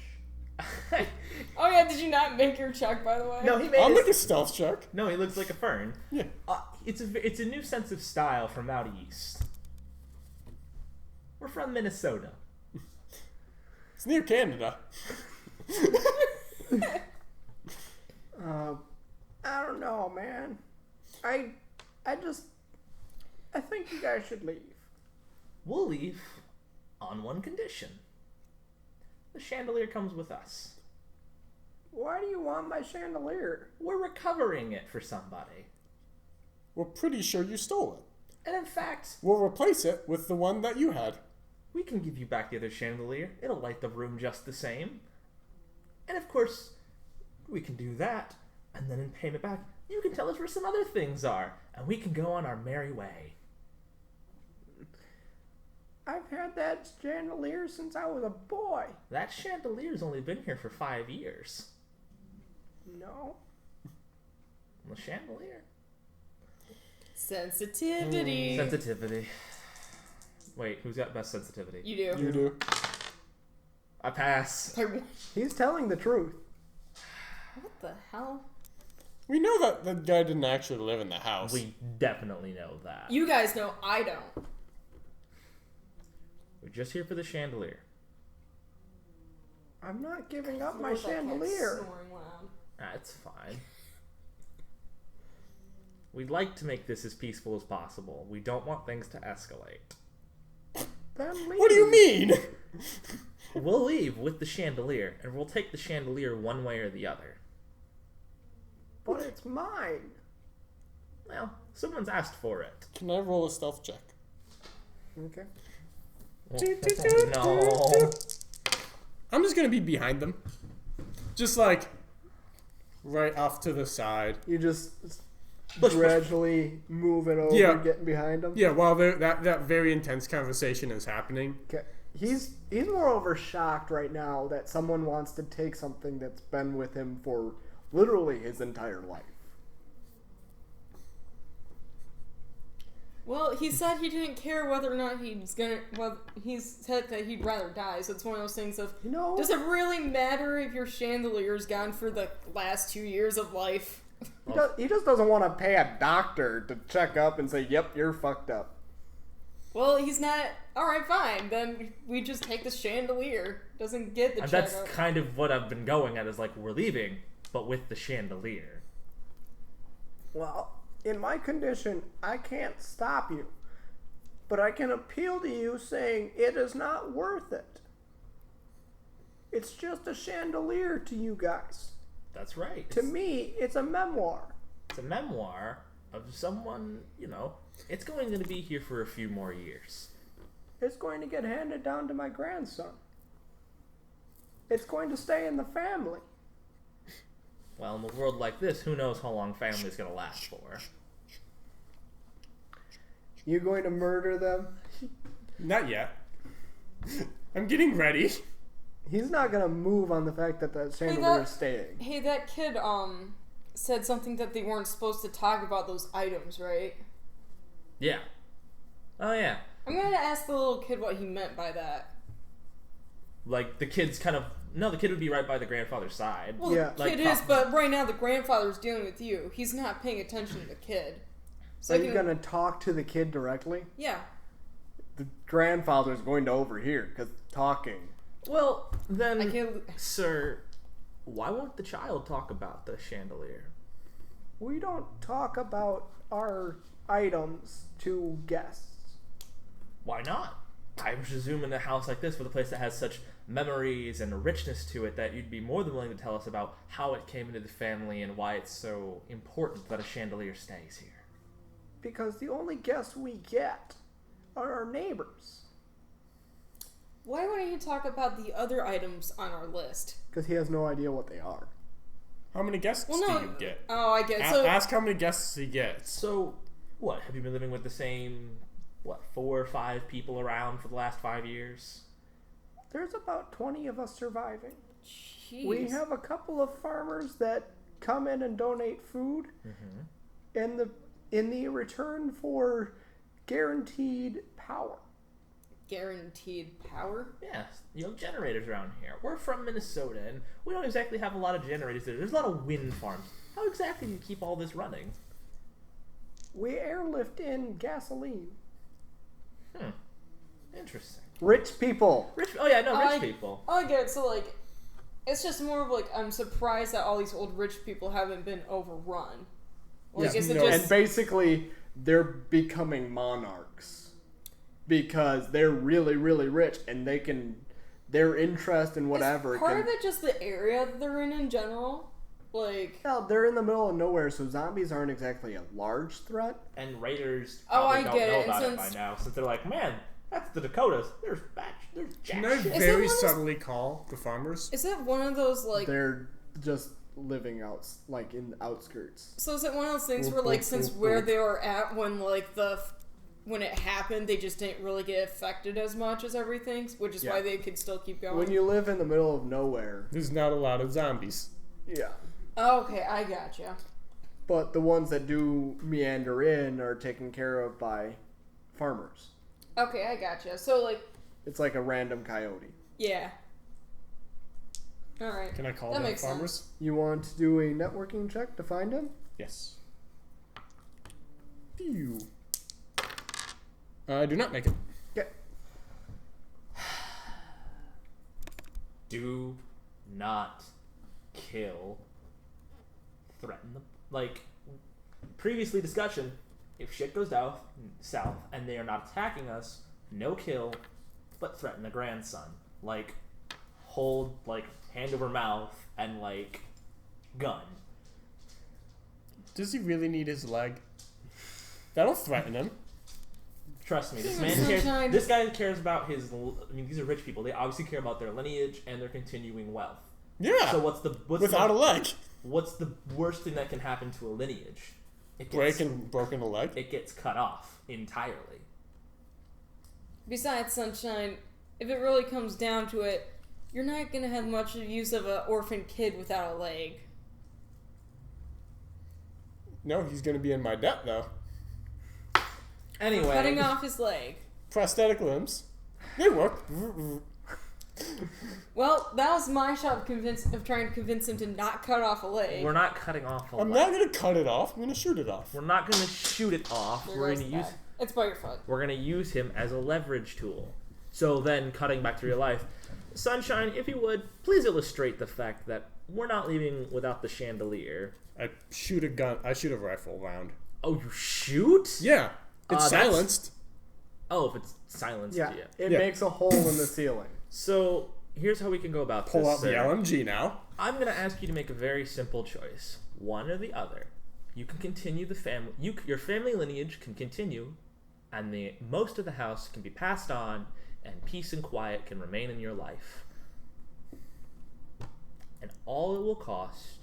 Oh yeah, did you not make your check, by the way? No, he made I'll his- make a stealth check. No, he looks like a fern. Yeah. It's a new sense of style from out east. We're from Minnesota. It's near Canada. I don't know, man. I think you guys should leave. We'll leave on one condition. The chandelier comes with us. Why do you want my chandelier? We're recovering it for somebody. We're pretty sure you stole it. And in fact, We'll replace it with the one that you had. we can give you back the other chandelier. It'll light the room just the same. And of course, we can do that. And then in payment back, you can tell us where some other things are. And we can go on our merry way. I've had that chandelier since I was a boy. That chandelier's only been here for 5 years. No. The chandelier. Sensitivity. Sensitivity. Wait, who's got best sensitivity? You do. You do. I pass. Like, He's telling the truth. what the hell? We know that the guy didn't actually live in the house. We definitely know that. You guys know I don't. We're just here for the chandelier. I'm not giving up my Lord, that cat's chandelier. snoring loud. That's fine. We'd like to make this as peaceful as possible. We don't want things to escalate. Then leave. What do you mean? We'll leave with the chandelier, and we'll take the chandelier one way or the other. But it's mine. Well, someone's asked for it. Can I roll a stealth check? Okay. No. I'm just gonna be behind them. Just like right off to the side. You just Push. gradually move it over, Yeah. getting behind him. Yeah, while that very intense conversation is happening. Okay. He's moreover shocked right now that someone wants to take something that's been with him for literally his entire life. Well, he said he didn't care whether or not he's gonna. Well, he said that he'd rather die. So it's one of those things of, You know, does it really matter if your chandelier's gone for the last 2 years of life? he just doesn't want to pay a doctor to check up and say, "Yep, you're fucked up." Well, he's not. All right, fine. Then we just take the chandelier. Doesn't get the And checkup. that's kind of what I've been going at, is like, we're leaving, but with the chandelier. Well, in my condition, I can't stop you, but I can appeal to you saying it is not worth it. It's just a chandelier to you guys. That's right. To me, it's a memoir. It's a memoir of someone, it's going to be here for a few more years. It's going to get handed down to my grandson. It's going to stay in the family. Well, in a world like this, who knows how long family's going to last for. You going to murder them? Not yet. I'm getting ready. He's not going to move on the fact that the chandelier is staying. Hey, that kid said something that they weren't supposed to talk about those items, right? Yeah. Oh, yeah. I'm gonna ask the little kid what he meant by that. Like, the kid's kind of... No, the kid would be right by the grandfather's side. Well, Yeah. the Like kid is, pop- but right now the grandfather's dealing with you. He's not paying attention to the kid. So Are I you can- going to talk to the kid directly? Yeah. The grandfather's going to overhear because talking. Well, then, I can't. sir, why won't the child talk about the chandelier? We don't talk about our items to guests. Why not? I presume in a house like this, with a place that has such memories and a richness to it, that you'd be more than willing to tell us about how it came into the family and why it's so important that a chandelier stays here. Because the only guests we get are our neighbors. Why wouldn't you talk about the other items on our list? Because he has no idea what they are. How many guests Well, no. do you get? Oh, I get A- so. ask how many guests he gets. So, what, have you been living with the same, 4 or 5 people around for the last 5 years? There's about 20 of us surviving. Jeez. We have a couple of farmers that come in and donate food in the return for guaranteed power. guaranteed power? Yes, you have generators around here. We're from Minnesota, and we don't exactly have a lot of generators there. There's a lot of wind farms. How exactly do you keep all this running? We airlift in gasoline. Interesting. Rich people. Rich people. I get it. So, like, it's just more of, like, I'm surprised that all these old rich people haven't been overrun. Like, Yeah, is it no. just... And basically, they're becoming monarchs because they're really, really rich, and they can, their interest in whatever. Is part of it just the area that they're in general? Like, Well, they're in the middle of nowhere, so zombies aren't exactly a large threat. And raiders Oh, probably I don't get know it, about it since- by now, since they're like, man, that's the Dakotas. There's jack Can I shit. it very one of those- subtly call the farmers? is it one of those, like... They're just living out, like in the outskirts. So is it one of those things Boop, where, like, boop, since boop, where boop. they were at when, like, when it happened, they just didn't really get affected as much as everything, which is why Yeah. they could still keep going? When you live in the middle of nowhere, There's not a lot of zombies. yeah. Oh, okay, I gotcha. But the ones that do meander in are taken care of by farmers. Okay, I gotcha. So, like, It's like a random coyote. yeah. Alright. Can I call That them makes farmers? You want to do a networking check to find him? Yes. Pew. I do not make it. Okay. Do not kill, threaten them. Like, previously discussion, if shit goes south and they are not attacking us, no kill, but threaten the grandson. Like, hold, like, hand over mouth and, like, gun. Does he really need his leg? That'll threaten him. Trust me, this Damn it, man cares. Sunshine. This guy cares about his. I mean, these are rich people. They obviously care about their lineage and their continuing wealth. Yeah. So what's Without a leg. what's the worst thing that can happen to a lineage? It gets, Broken a leg. it gets cut off entirely. Besides, Sunshine, if it really comes down to it, you're not gonna have much use of an orphan kid without a leg. No, he's gonna be in my debt though. Anyway, Cutting off his leg. Prosthetic limbs. They work. Well, that was my shot of trying to convince him to not cut off a leg. we're not cutting off a I'm leg. not gonna cut it off. I'm gonna shoot it off. We're not going to shoot it off. There We're goes going to use. that. It's by your foot. We're going to use him as a leverage tool. So then, cutting back to real life, Sunshine, if you would, please illustrate the fact that we're not leaving without the chandelier. I shoot a gun. I shoot a rifle round. Oh, you shoot? Yeah. It's That's- silenced. Oh, if it's silenced, Yeah. yeah. It Yeah. makes a hole in the ceiling. So here's how we can go about Pull this. out the sir. LMG now. I'm going to ask you to make a very simple choice, one or the other. You can continue the family. Your family lineage can continue, and most of the house can be passed on, and peace and quiet can remain in your life. And all it will cost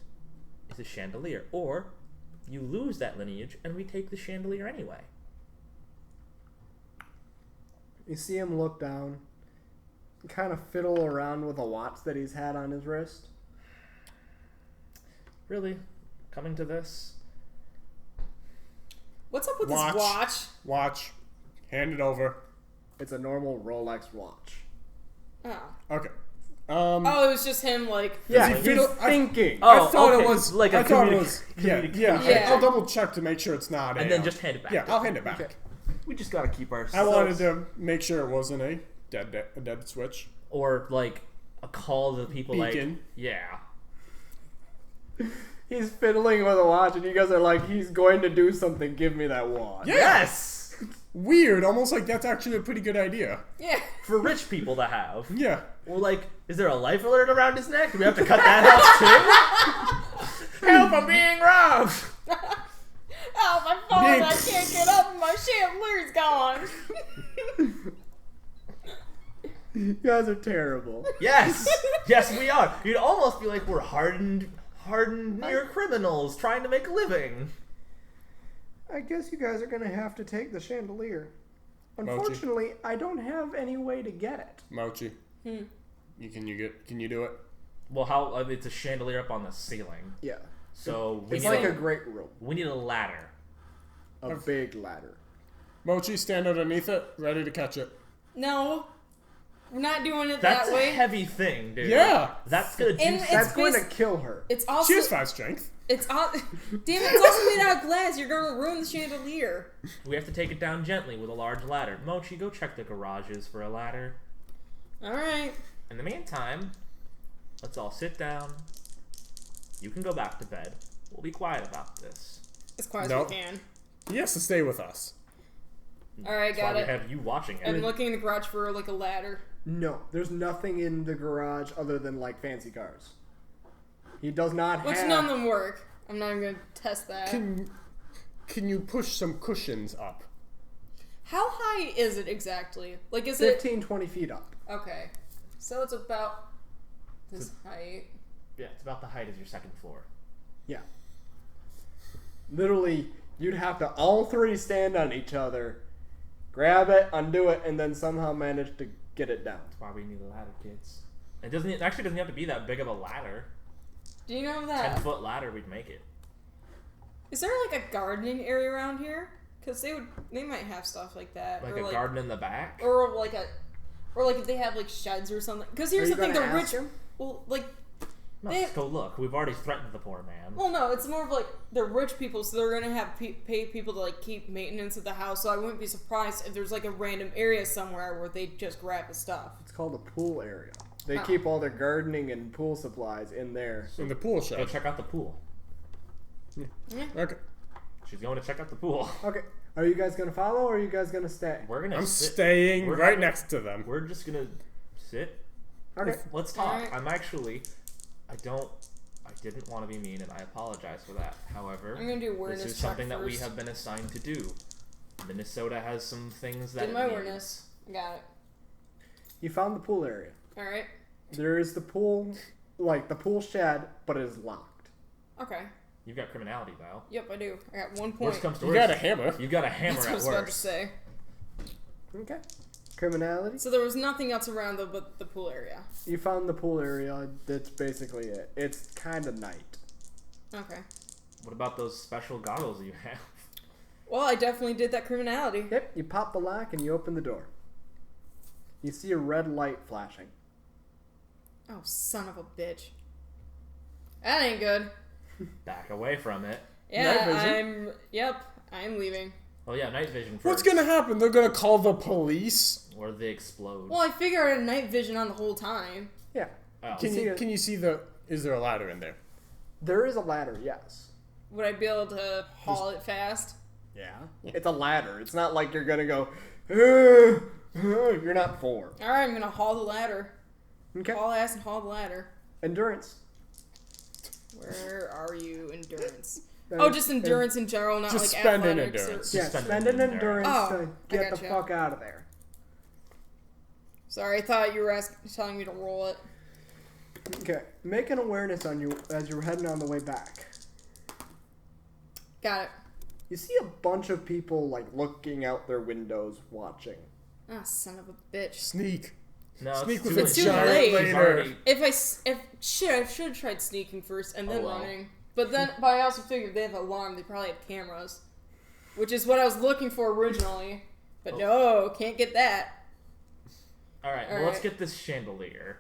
is a chandelier, or you lose that lineage, and we take the chandelier anyway. You see him look down, kind of fiddle around with a watch that he's had on his wrist. Really, coming to this? What's up with Watch. this watch? Watch. Hand it over. It's a normal Rolex watch. Oh. Okay. Oh, it was just him, like... Yeah, he he's fiddle- thinking. Oh, I thought okay. it was Like a I thought it communi- was. communi- Yeah. I'll double check to make sure it's not. And then just hand it back. Yeah, I'll hand it back. Okay. We just gotta keep our. I wanted to make sure it wasn't a dead switch. Or like a call to the people Beacon. like, yeah. He's fiddling with a watch, and you guys are like, he's going to do something. Give me that watch. Yeah. Yes! Weird. Almost like that's actually a pretty good idea. Yeah. For rich people to have. Yeah. Or like, is there a life alert around his neck? Do we have to cut that off too? Help, I'm being robbed! Oh, my phone, Big- I can't get up and my chandelier's gone. You guys are terrible. Yes! Yes, we are. You'd almost be like we're hardened near criminals trying to make a living. I guess you guys are going to have to take the chandelier. Unfortunately, I don't have any way to get it. Mochi. Can you do it? Well, how? It's a chandelier up on the ceiling. Yeah. So It's like a great rope. we need a ladder. A big ladder. Mochi, stand underneath it, ready to catch it. No. We're not doing it That's that a way. heavy thing, dude. Yeah. That's gonna do And something. That's going to basi- kill her. It's also She has 5 strength. it's all damn it, it's also made out of glass. You're gonna ruin the chandelier. We have to take it down gently with a large ladder. Mochi, go check the garages for a ladder. Alright. In the meantime, let's all sit down. You can go back to bed. We'll be quiet about this. As quiet Nope. as we can. He has to stay with us. Alright, That's why got we it. have you watching I'm it. looking in the garage for like a ladder. No, there's nothing in the garage other than like fancy cars. He does not Which have. none of them work. I'm not even gonna test that. Can you push some cushions up? How high is it exactly? Like, is 15, 20 feet up. it... Okay. So it's about this height. Yeah, it's about the height of your second floor. Yeah. Literally, you'd have to all three stand on each other, grab it, undo it, and then somehow manage to get it down. That's why we need a ladder, kids. It actually doesn't have to be that big of a ladder. Do you know that? 10-foot ladder, we'd make it. Is there like a gardening area around here? Because they might have stuff like that. Like or a garden in the back. Or like if they have like sheds or something. Because here's Are the you thing, the gonna rich, ask him? well, like, No, they- let's go look. We've already threatened the poor man. well, no, it's more of like they're rich people, so they're gonna have pay people to like keep maintenance of the house. So I wouldn't be surprised if there's like a random area somewhere where they just grab the stuff. It's called a pool area. They Oh. keep all their gardening and pool supplies in there. In the pool Go shed. check out the pool. Okay. She's going to check out the pool. Okay, are you guys gonna follow or are you guys gonna stay? We're gonna I'm sit. staying We're right having- next to them. We're just gonna sit. Okay. Let's talk. Alright. I didn't want to be mean and I apologize for that. However, I'm gonna do awareness this is check something that we first. have been assigned to do. Minnesota has some things that Did my it needs. awareness. Got it. You found the pool area. All right. There is the pool, like the pool shed, but it is locked. Okay. You've got criminality, Val. Yep, I do. I got 1 point. Worst comes to You worst. got a hammer. You got a hammer That's what I at was about to worst. say. Okay. Criminality. So there was nothing else around though but the pool area. You found the pool area. That's basically it. It's kind of night. Okay. What about those special goggles you have? Well, I definitely did that criminality. Yep. You pop the lock and you open the door. You see a red light flashing. Oh, son of a bitch. That ain't good. Back away from it. Yeah, I'm leaving. Oh yeah, night vision first. What's gonna happen? They're gonna call the police. Or they explode. Well, I figure I had night vision on the whole time. Yeah. Oh. Can you see the? Is there a ladder in there? There is a ladder. Yes. Would I be able to haul it fast? Yeah. It's a ladder. It's not like you're gonna go. You're not 4. All right, I'm gonna haul the ladder. Okay. Haul ass and haul the ladder. Endurance. Where are you, endurance? Oh, just endurance in general, not Just like spend an athletics. endurance. Yeah, Just spend spend an an endurance Oh, to I get the gotcha. fuck out of there. Sorry, I thought you were telling me to roll it. Okay, make an awareness on you as you're heading on the way back. Got it. You see a bunch of people like looking out their windows, watching. Ah, son of a bitch. Sneak. No, Sneak with too a It's too giant late. He's laser. already- I should have tried sneaking first and then Oh, well. running. But I also figured they have an alarm. They probably have cameras, which is what I was looking for originally. But no, can't get that. Alright, well, let's get this chandelier.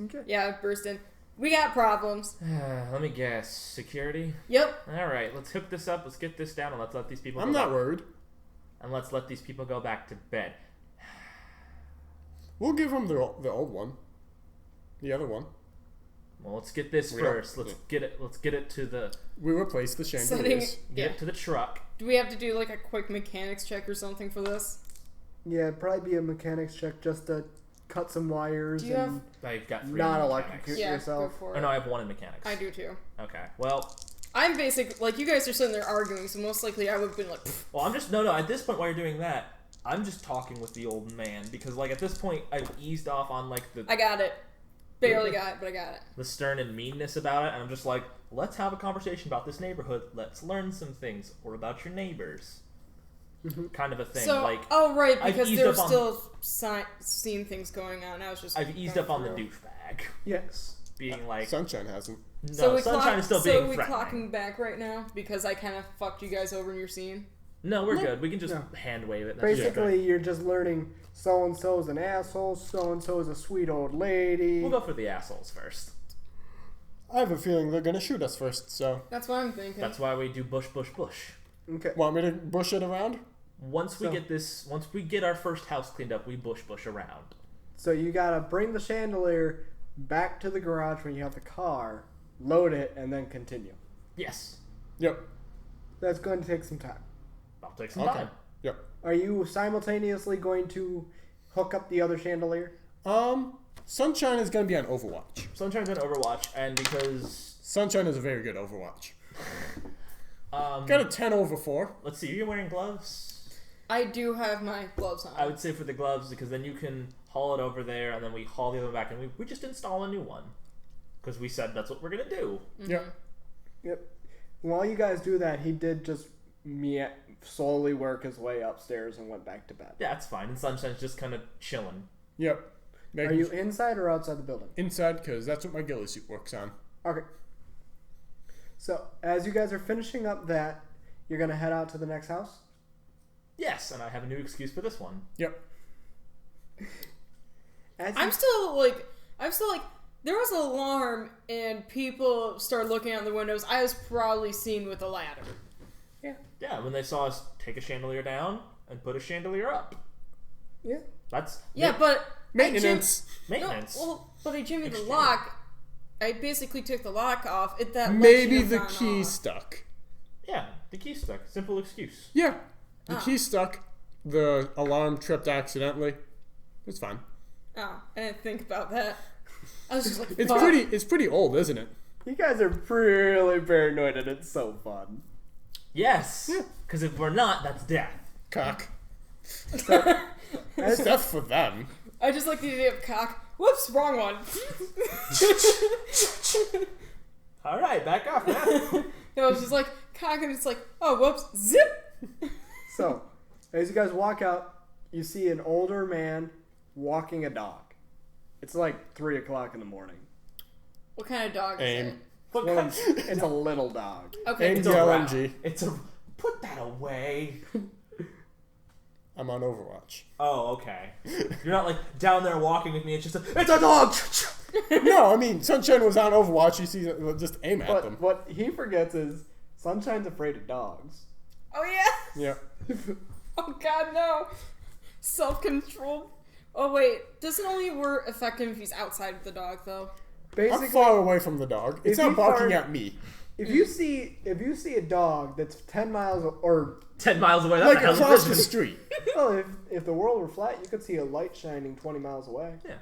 Okay. Yeah, I burst in. We got problems. Let me guess. Security? Yep. Alright, let's hook this up, let's get this down, and let's let these people I'm go not back. worried. And let's let these people go back to bed. We'll give them the old one. The other one. Well, let's get this We don't- first. Let's get it to the We replace the Setting. chandeliers. get Yeah. it to the truck. Do we have to do like a quick mechanics check or something for this? Yeah, it'd probably be a mechanics check just to cut some wires Do you and I've got 3 not in electrocute mechanics. Yeah, yourself. go for Oh it. no, I have 1 in mechanics. I do too. Okay. Well, I'm basic. Like you guys are sitting there arguing, so most likely I would have been like, "Pfft." I'm just no. At this point, while you're doing that, I'm just talking with the old man because, like, at this point, I've eased off on like I got it. Barely got it, but I got it. the stern and meanness about it, and I'm just like, let's have a conversation about this neighborhood. Let's learn some things, or about your neighbors, kind of a thing. So, like, oh right, I've because eased there were up on- still seeing things going on. I was just. I've eased going up on the through. douchebag, Yes. being like, Sunshine hasn't. no, So we sunshine is still so being we threatening. clocking back right now because I kind of fucked you guys over in your scene. No, we're No. good. We can just No. hand wave it. That's Basically, you're just learning so-and-so's an asshole, so-and-so's a sweet old lady. We'll go for the assholes first. I have a feeling they're gonna shoot us first, so... That's what I'm thinking. That's why we do bush, bush, bush. Okay. Want me to bush it around? Once we get our first house cleaned up, we bush around. So you gotta bring the chandelier back to the garage when you have the car, load it, and then continue. Yes. Yep. That's going to take some time. I'll take some Okay. time. Yep. Are you simultaneously going to hook up the other chandelier? Sunshine is gonna be on Overwatch. Sunshine's on Overwatch, and because Sunshine is a very good Overwatch. got a 10 over 4. let's see, you're wearing gloves. I do have my gloves on. I would say for the gloves, because then you can haul it over there, and then we haul the other one back, and we just install a new one. Because we said that's what we're going to do. Yep. Yep. While you guys do that, he did just slowly work his way upstairs and went back to bed. Yeah, it's fine. And Sunshine's just kind of chilling. Yep. Are you inside or outside the building? inside? Because that's what my ghillie suit works on. Okay. So, as you guys are finishing up that, you're going to head out to the next house? Yes, and I have a new excuse for this one. Yep. I'm still like, there was an alarm and people started looking out the windows. I was probably seen with a ladder. Yeah, when they saw us take a chandelier down and put a chandelier up. Yeah. That's But Maintenance. maintenance. But I jimmied the Exchange. lock. I basically took the lock off. Maybe the key stuck. Yeah, the key stuck. Simple excuse. Yeah. The key stuck. The alarm tripped accidentally. It's fine. Oh, I didn't think about that. I was just like, It's fuck. It's pretty old, isn't it? You guys are really paranoid and it's so fun. Yes. Because if we're not, that's death. Cock. It's death for them. I just like the idea of cock. Whoops, wrong one. All right, back off now. No, it's just like cock, and it's like, oh, whoops, zip. So, as you guys walk out, you see an older man walking a dog. It's like 3 o'clock in the morning. What kind of dog is Aim. it? Well, it's a little dog. Okay. Aim It's a LMG. rat. It's a. Put that away. I'm on Overwatch. Oh, okay. You're not like down there walking with me. It's just it's a dog. No, I mean, Sunshine was on Overwatch. You see, just aim at them. But what he forgets is Sunshine's afraid of dogs. Oh yeah. Yeah. Oh god, no. Self-control. Oh wait, does it only work effective if he's outside with the dog though? I'm Basically, far away from the dog. It's If not you barking fart- at me. if you see a dog that's 10 miles or 10 miles away. That's Like a hell of a across the distance. street. well, if the world were flat, you could see a light shining 20 miles away. Yeah.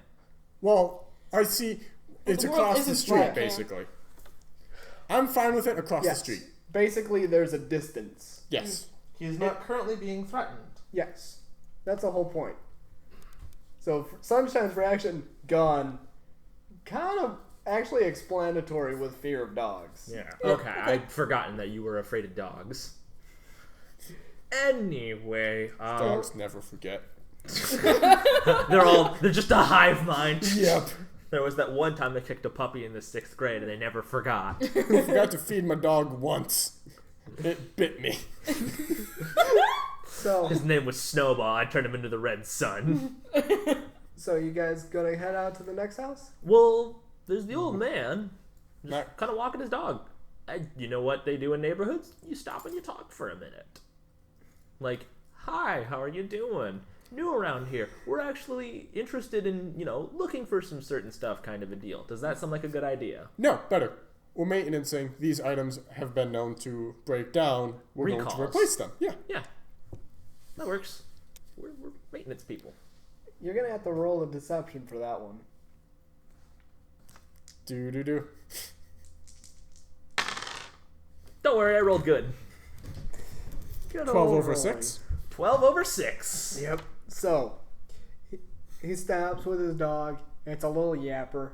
Well, I see. It's the world across the isn't street, flat, basically. I'm fine with it across Yes. the street. Basically, there's a distance. Yes. He's not currently being threatened. Yes, that's the whole point. So Sunshine's reaction, gun, kind of actually explanatory with fear of dogs. Yeah. Okay. I'd forgotten that you were afraid of dogs. Anyway, Dogs never forget. they're just a hive mind. Yep. There was that one time they kicked a puppy in the 6th grade and they never forgot. I forgot to feed my dog once. It bit me. So, His name was Snowball. I turned him into the Red Sun. so you guys gonna head out to the next house? Well, there's the old man just Not- kind of walking his dog. You know what they do in neighborhoods? You stop and you talk for a minute. Like, hi, how are you doing? New around here. We're actually interested in, looking for some certain stuff kind of a deal. Does that sound like a good idea? No, better. We're maintaining. These items have been known to break down. We're going Recalls. to replace them. Yeah. Yeah. That works. We're maintenance people. You're gonna have to roll a deception for that one. Do. Don't worry, I rolled good. Good 12 old over rolling. 6. 12 over 6. Yep. So he stops with his dog. It's a little yapper.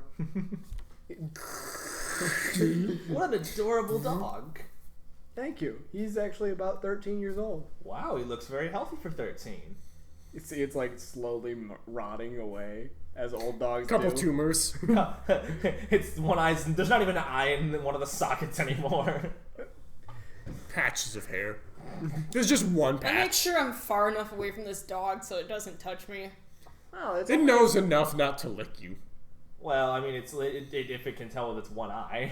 What an adorable dog. Thank you. He's actually about 13 years old. Wow, he looks very healthy for 13. You see, it's like slowly rotting away as old dogs Couple do. tumors. It's one eye's. There's not even an eye in one of the sockets anymore. Patches of hair. There's just one I make patch. sure I'm far enough away from this dog so it doesn't touch me. Oh, it's It knows enough not to lick you. Well, I mean, if it can tell with its one eye.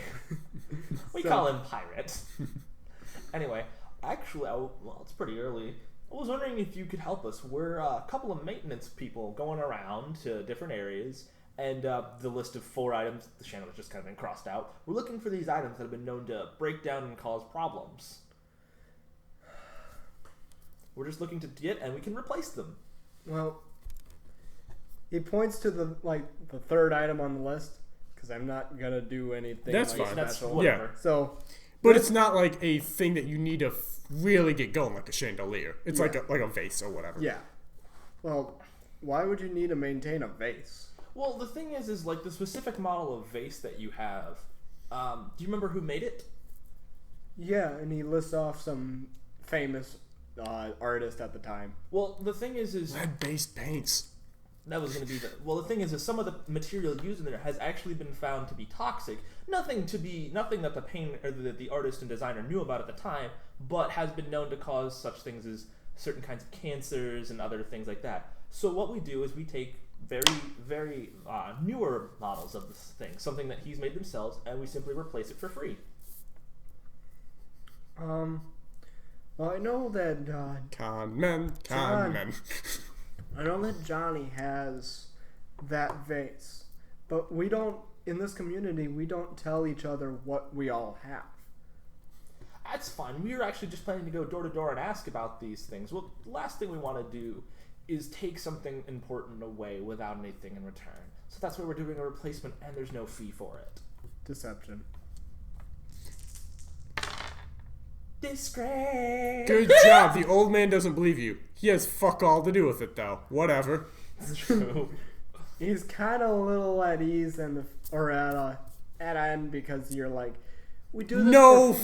We So- call him Pirate. Anyway, actually, well, it's pretty early. I was wondering if you could help us. We're a couple of maintenance people going around to different areas, and the list of 4 items, the channel has just kind of been crossed out. We're looking for these items that have been known to break down and cause problems. We're just looking to get, and we can replace them. Well, he points to the third item on the list because I'm not gonna do anything. That's like fine. That's special. whatever. So, But it's not like a thing that you need to really get going, like a chandelier. It's Yeah. like a vase or whatever. yeah. Well, why would you need to maintain a vase? Well, the thing is like the specific model of vase that you have. Do you remember who made it? Yeah, and he lists off some famous artist at the time. Well, the thing is Lead-based paints. that was going to be the. Well, the thing is some of the material used in there has actually been found to be toxic. Nothing that the painter or the artist and designer knew about at the time, but has been known to cause such things as certain kinds of cancers and other things like that. So what we do is we take very, very newer models of this thing, something that he's made themselves, and we simply replace it for free. Well, I know that Con men. I know that Johnny has that vase, but we don't. In this community, we don't tell each other what we all have. That's fine. We were actually just planning to go door to door and ask about these things. Well, the last thing we want to do is take something important away without anything in return. So that's why we're doing a replacement, and there's no fee for it. Deception. Disgrace. Good job. The old man doesn't believe you. He has fuck all to do with it, though. Whatever. It's true. He's kind of a little at ease at end because you're like, we do this. No.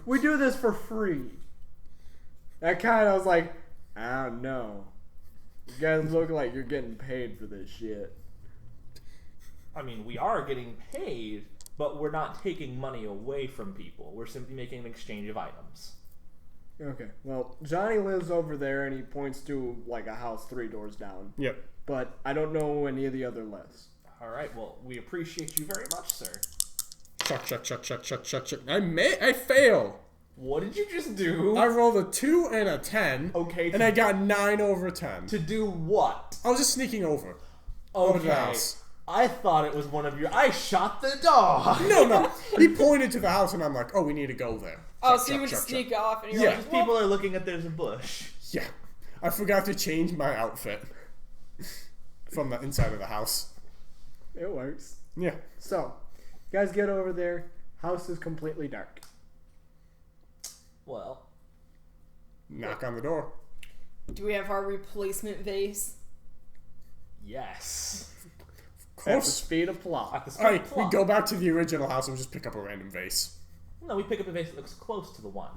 We do this for free. That kind of was like, I don't know. You guys look like you're getting paid for this shit. I mean, we are getting paid, but we're not taking money away from people. We're simply making an exchange of items. Okay, well, Johnny lives over there and he points to like a house 3 doors down. Yep. But I don't know any of the other lists. All right. Well, we appreciate you very much, sir. Chuck. I fail. What did you just do? I rolled a 2 and a 10. Okay. And I got 9 over 10. to do what? I was just sneaking over. Over the Okay. house. I thought it was one of your. I shot the dog. No. He pointed to the house and I'm like, oh, we need to go there. Oh, Chuck, so you chuck, would chuck, sneak chuck. off and you're Yeah. like, People are looking at there's a bush. Yeah. I forgot to change my outfit from the inside of the house. It works. Yeah. So, you guys get over there. House is completely dark. Well, Knock on the door. do we have our replacement vase? yes. Of At the course. speed of plot. At the speed Alright, of we plot. go back to the original house and we just pick up a random vase. No, we pick up a vase that looks close to the one.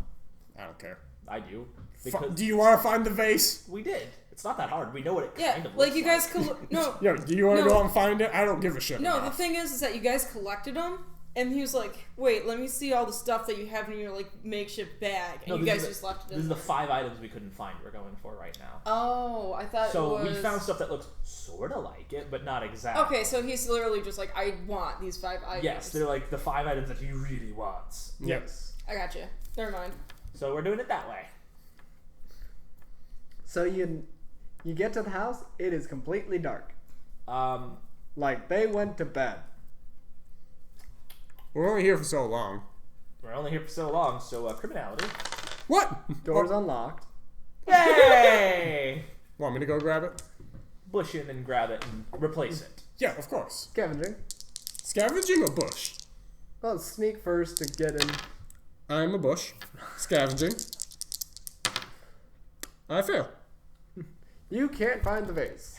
I don't care. I do. Fu- Because do you want to find the vase? we did. It's not that hard. We know what it Yeah, kind of like looks you guys no. Yo, do you want to No. go out and find it? I don't give a shit. No, the enough. thing is that you guys collected them, and he was like, "Wait, let me see all the stuff that you have in your like makeshift bag," and No, you this guys is just left it This in. is the 5 items we couldn't find we're going for right now. Oh, I thought So it was. we found stuff that looks sort of like it, but not exactly. Okay, so he's literally just like, "I want these 5 items." Yes, they're like the 5 items that he really wants. Yes. I got you. Never mind. So we're doing it that way. So you get to the house. It is completely dark. Like they went to bed. We're only here for so long. We're only here for so long, so criminality. What? Doors Oh, unlocked. Yay! want me to go grab it? Bush in and grab it and replace it. Yeah, of course. Scavenging. Scavenging or bush? Well, sneak first to get in. I'm a bush. Scavenging. I fail. You can't find the vase.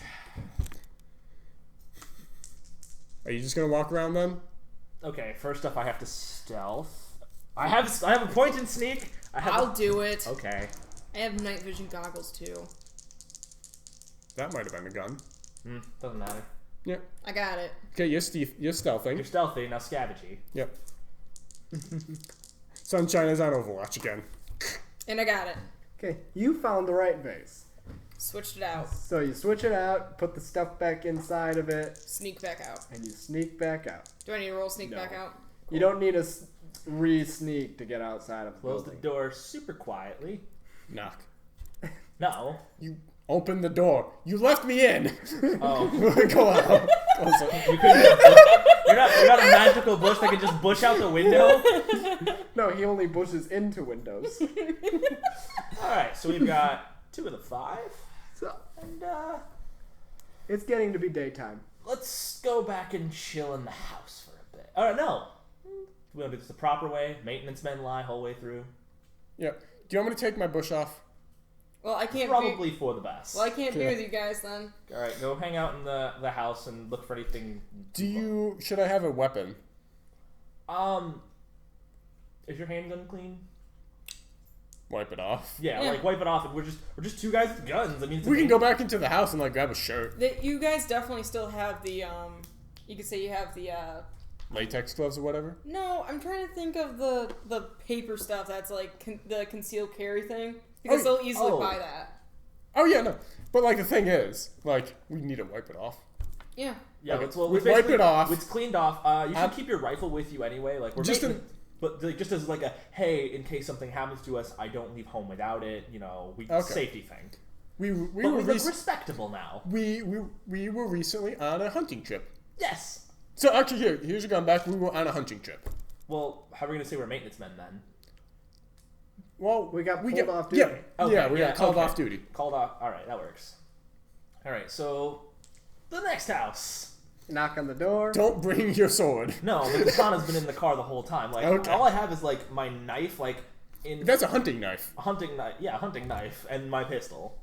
Are you just gonna walk around then? Okay, first up I have to stealth. I have a point and sneak. I have I'll do it. Okay. I have night vision goggles too. That might have been a gun. Doesn't matter. Yeah. I got it. Okay, you're stealthing. You're stealthy, now scavengey. Yep. Sunshine is on Overwatch again. And I got it. Okay, you found the right vase. Switched it out. So you switch it out, put the stuff back inside of it, Sneak back out. and you sneak back out. Do I need to roll sneak No. back out? You don't need a re-sneak to get outside of the Close the building. door super quietly. Knock. No. You open the door. You left me in. Oh. Go out. You couldn't. You're not a magical bush that can just bush out the window. No, he only bushes into windows. All right, so we've got 2 of the 5, So and it's getting to be daytime. let's go back and chill in the house for a bit. All right, no, we don't do this the proper way. Maintenance men lie whole way through. Yeah. Do you want me to take my bush off? Well, I can't. Probably for the best. Well, I can't be Yeah. with you guys then. All right, go hang out in the house and look for anything. Should I have a weapon? Is your handgun clean? Wipe it off. Yeah, Yeah. like wipe it off. And we're just 2 guys with guns. I mean, it's We can amazing. go back into the house and like grab a shirt. You guys definitely still have the You could say you have the Latex gloves or whatever. No, I'm trying to think of the paper stuff that's like the concealed carry thing because Oh, they'll easily oh. buy that. Oh yeah, no. But like the thing is, like we need to wipe it off. Yeah. Yeah, Okay, it's, well, we it's wipe basically- it off. It's cleaned off. You should I'm- keep your rifle with you anyway. Like we're Just making, but like, just as like a hey, in case something happens to us, I don't leave home without it. You know, Okay. safety thing. We But were we look rec- respectable now. we were recently on a hunting trip. Yes. So actually, here's your gun back. We were on a hunting trip. Well, how are we gonna say we're maintenance men then? Well, we got pulled off duty. Yeah, Okay, yeah, we got called okay. off duty. Called off. All right, that works. All right, so the next house. Knock on the door. Don't bring your sword. No, the katana's been in the car the whole time. Like Okay. all I have is like my knife, like in That's a hunting knife. a hunting knife. Yeah, hunting knife and my pistol.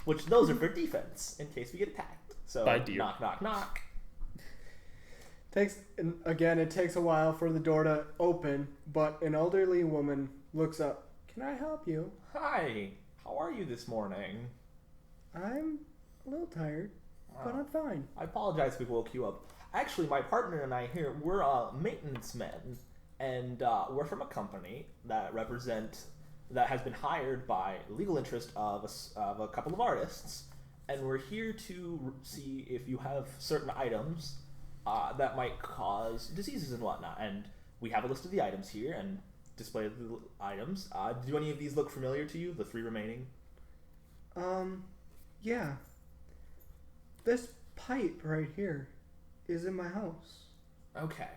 Which those are for defense in case we get attacked. So By deer. knock, knock, knock. It takes a while for the door to open, but an elderly woman looks up. Can I help you? Hi, how are you this morning? I'm a little tired, but I'm fine. I apologize if we woke you up. Actually, my partner and I here, we're maintenance men, and we're from a company that has been hired by legal interest of a couple of artists, and we're here to see if you have certain items that might cause diseases and whatnot. And we have a list of the items here and display the items. Do any of these look familiar to you? The 3 remaining? Yeah. This pipe right here is in my house. Okay.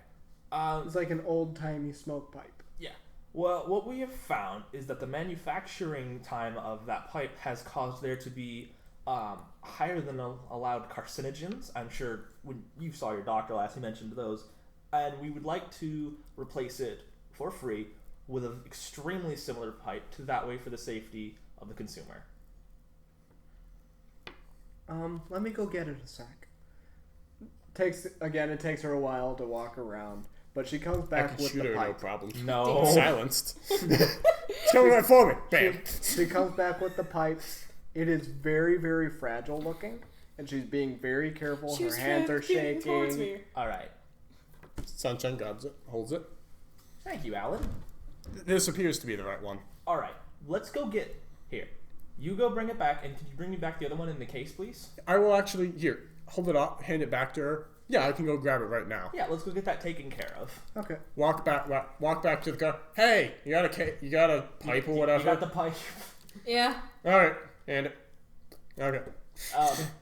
It's like an old-timey smoke pipe. Yeah. Well, what we have found is that the manufacturing time of that pipe has caused there to be higher than allowed carcinogens. I'm sure when you saw your doctor last, he mentioned those. And we would like to replace it for free with an extremely similar pipe to that way for the safety of the consumer. Let me go get it a sec. It takes her a while to walk around, but she comes I back can with shoot the her, no pipe. problem. No. Silenced. It's coming right for me. Bam. She comes back with the pipe. It is very, very fragile looking, and she's being very careful. Her hands are Towards shaking. me. All right. Sunshine grabs it, holds it. Thank you, Alan. This appears to be the right one. All right. Let's go get here. You go bring it back, and can you bring me back the other one in the case, please? I will actually hold it up, hand it back to her. Yeah, I can go grab it right now. Yeah, let's go get that taken care of. Okay. Walk back to the car. Hey, you got a pipe or whatever? You got the pipe. Yeah. All right, hand it. Okay.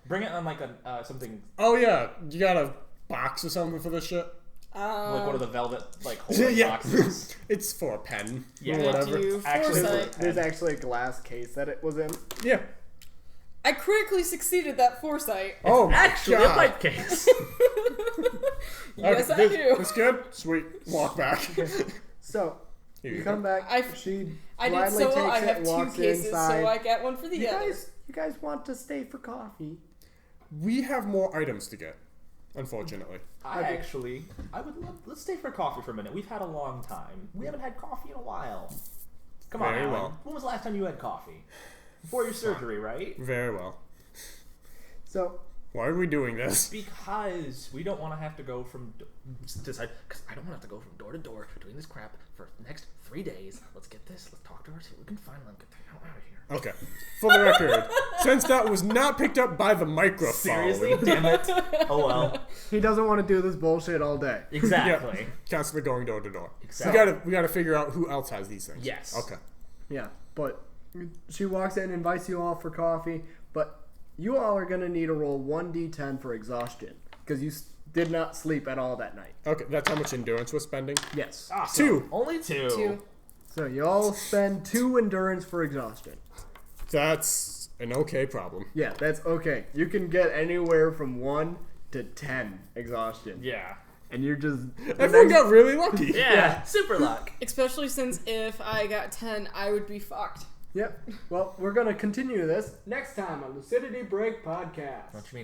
Bring it on like a something Oh yeah, you got a box or something for this shit? like one of the velvet like holding Yeah. boxes. It's for a pen Yeah. or whatever. You Actually, foresight. There's actually a glass case that it was in. Yeah. I critically succeeded that foresight. Oh my Actually, a God. pipe case. Yes, Okay, I do. It's good. Sweet. Walk back. So Here you you come go. back. I She I did blindly so takes well. I it have and 2 walks cases, inside. so I get one for the You other. guys want to stay for coffee? We have more items to get, unfortunately. I would love. Let's stay for coffee for a minute. We've had a long time. We haven't had coffee in a while. Come on, Very Alan. well. When was the last time you had coffee? Before your surgery, right? Very well. So Why are we doing this? Because we don't want to have to go from decide. Because I don't want to have to go from door to door doing this crap for the next 3 days. Let's get this. Let's talk to her. See what we can find. Let get the hell out of here. Okay. For the record, since that was not picked up by the microphone. Seriously, damn it. Oh well. He doesn't want to do this bullshit all day. Exactly. Yeah, constantly going door to door. Exactly. We gotta figure out who else has these things. Yes. Okay. Yeah, but she walks in and invites you all for coffee, but you all are going to need to roll 1d10 for exhaustion because you did not sleep at all that night. Okay, that's how much endurance we're spending. Yes. Awesome. 2. Only 2. 2. So you all spend 2 endurance for exhaustion. That's an okay problem. Yeah, that's okay. You can get anywhere from 1 to 10 exhaustion. Yeah. And you're just... Everyone got really lucky. Yeah. Super luck. Especially since if I got 10, I would be fucked. Yep. Well, we're going to continue this next time on Lucidity Break Podcast. Don't you mean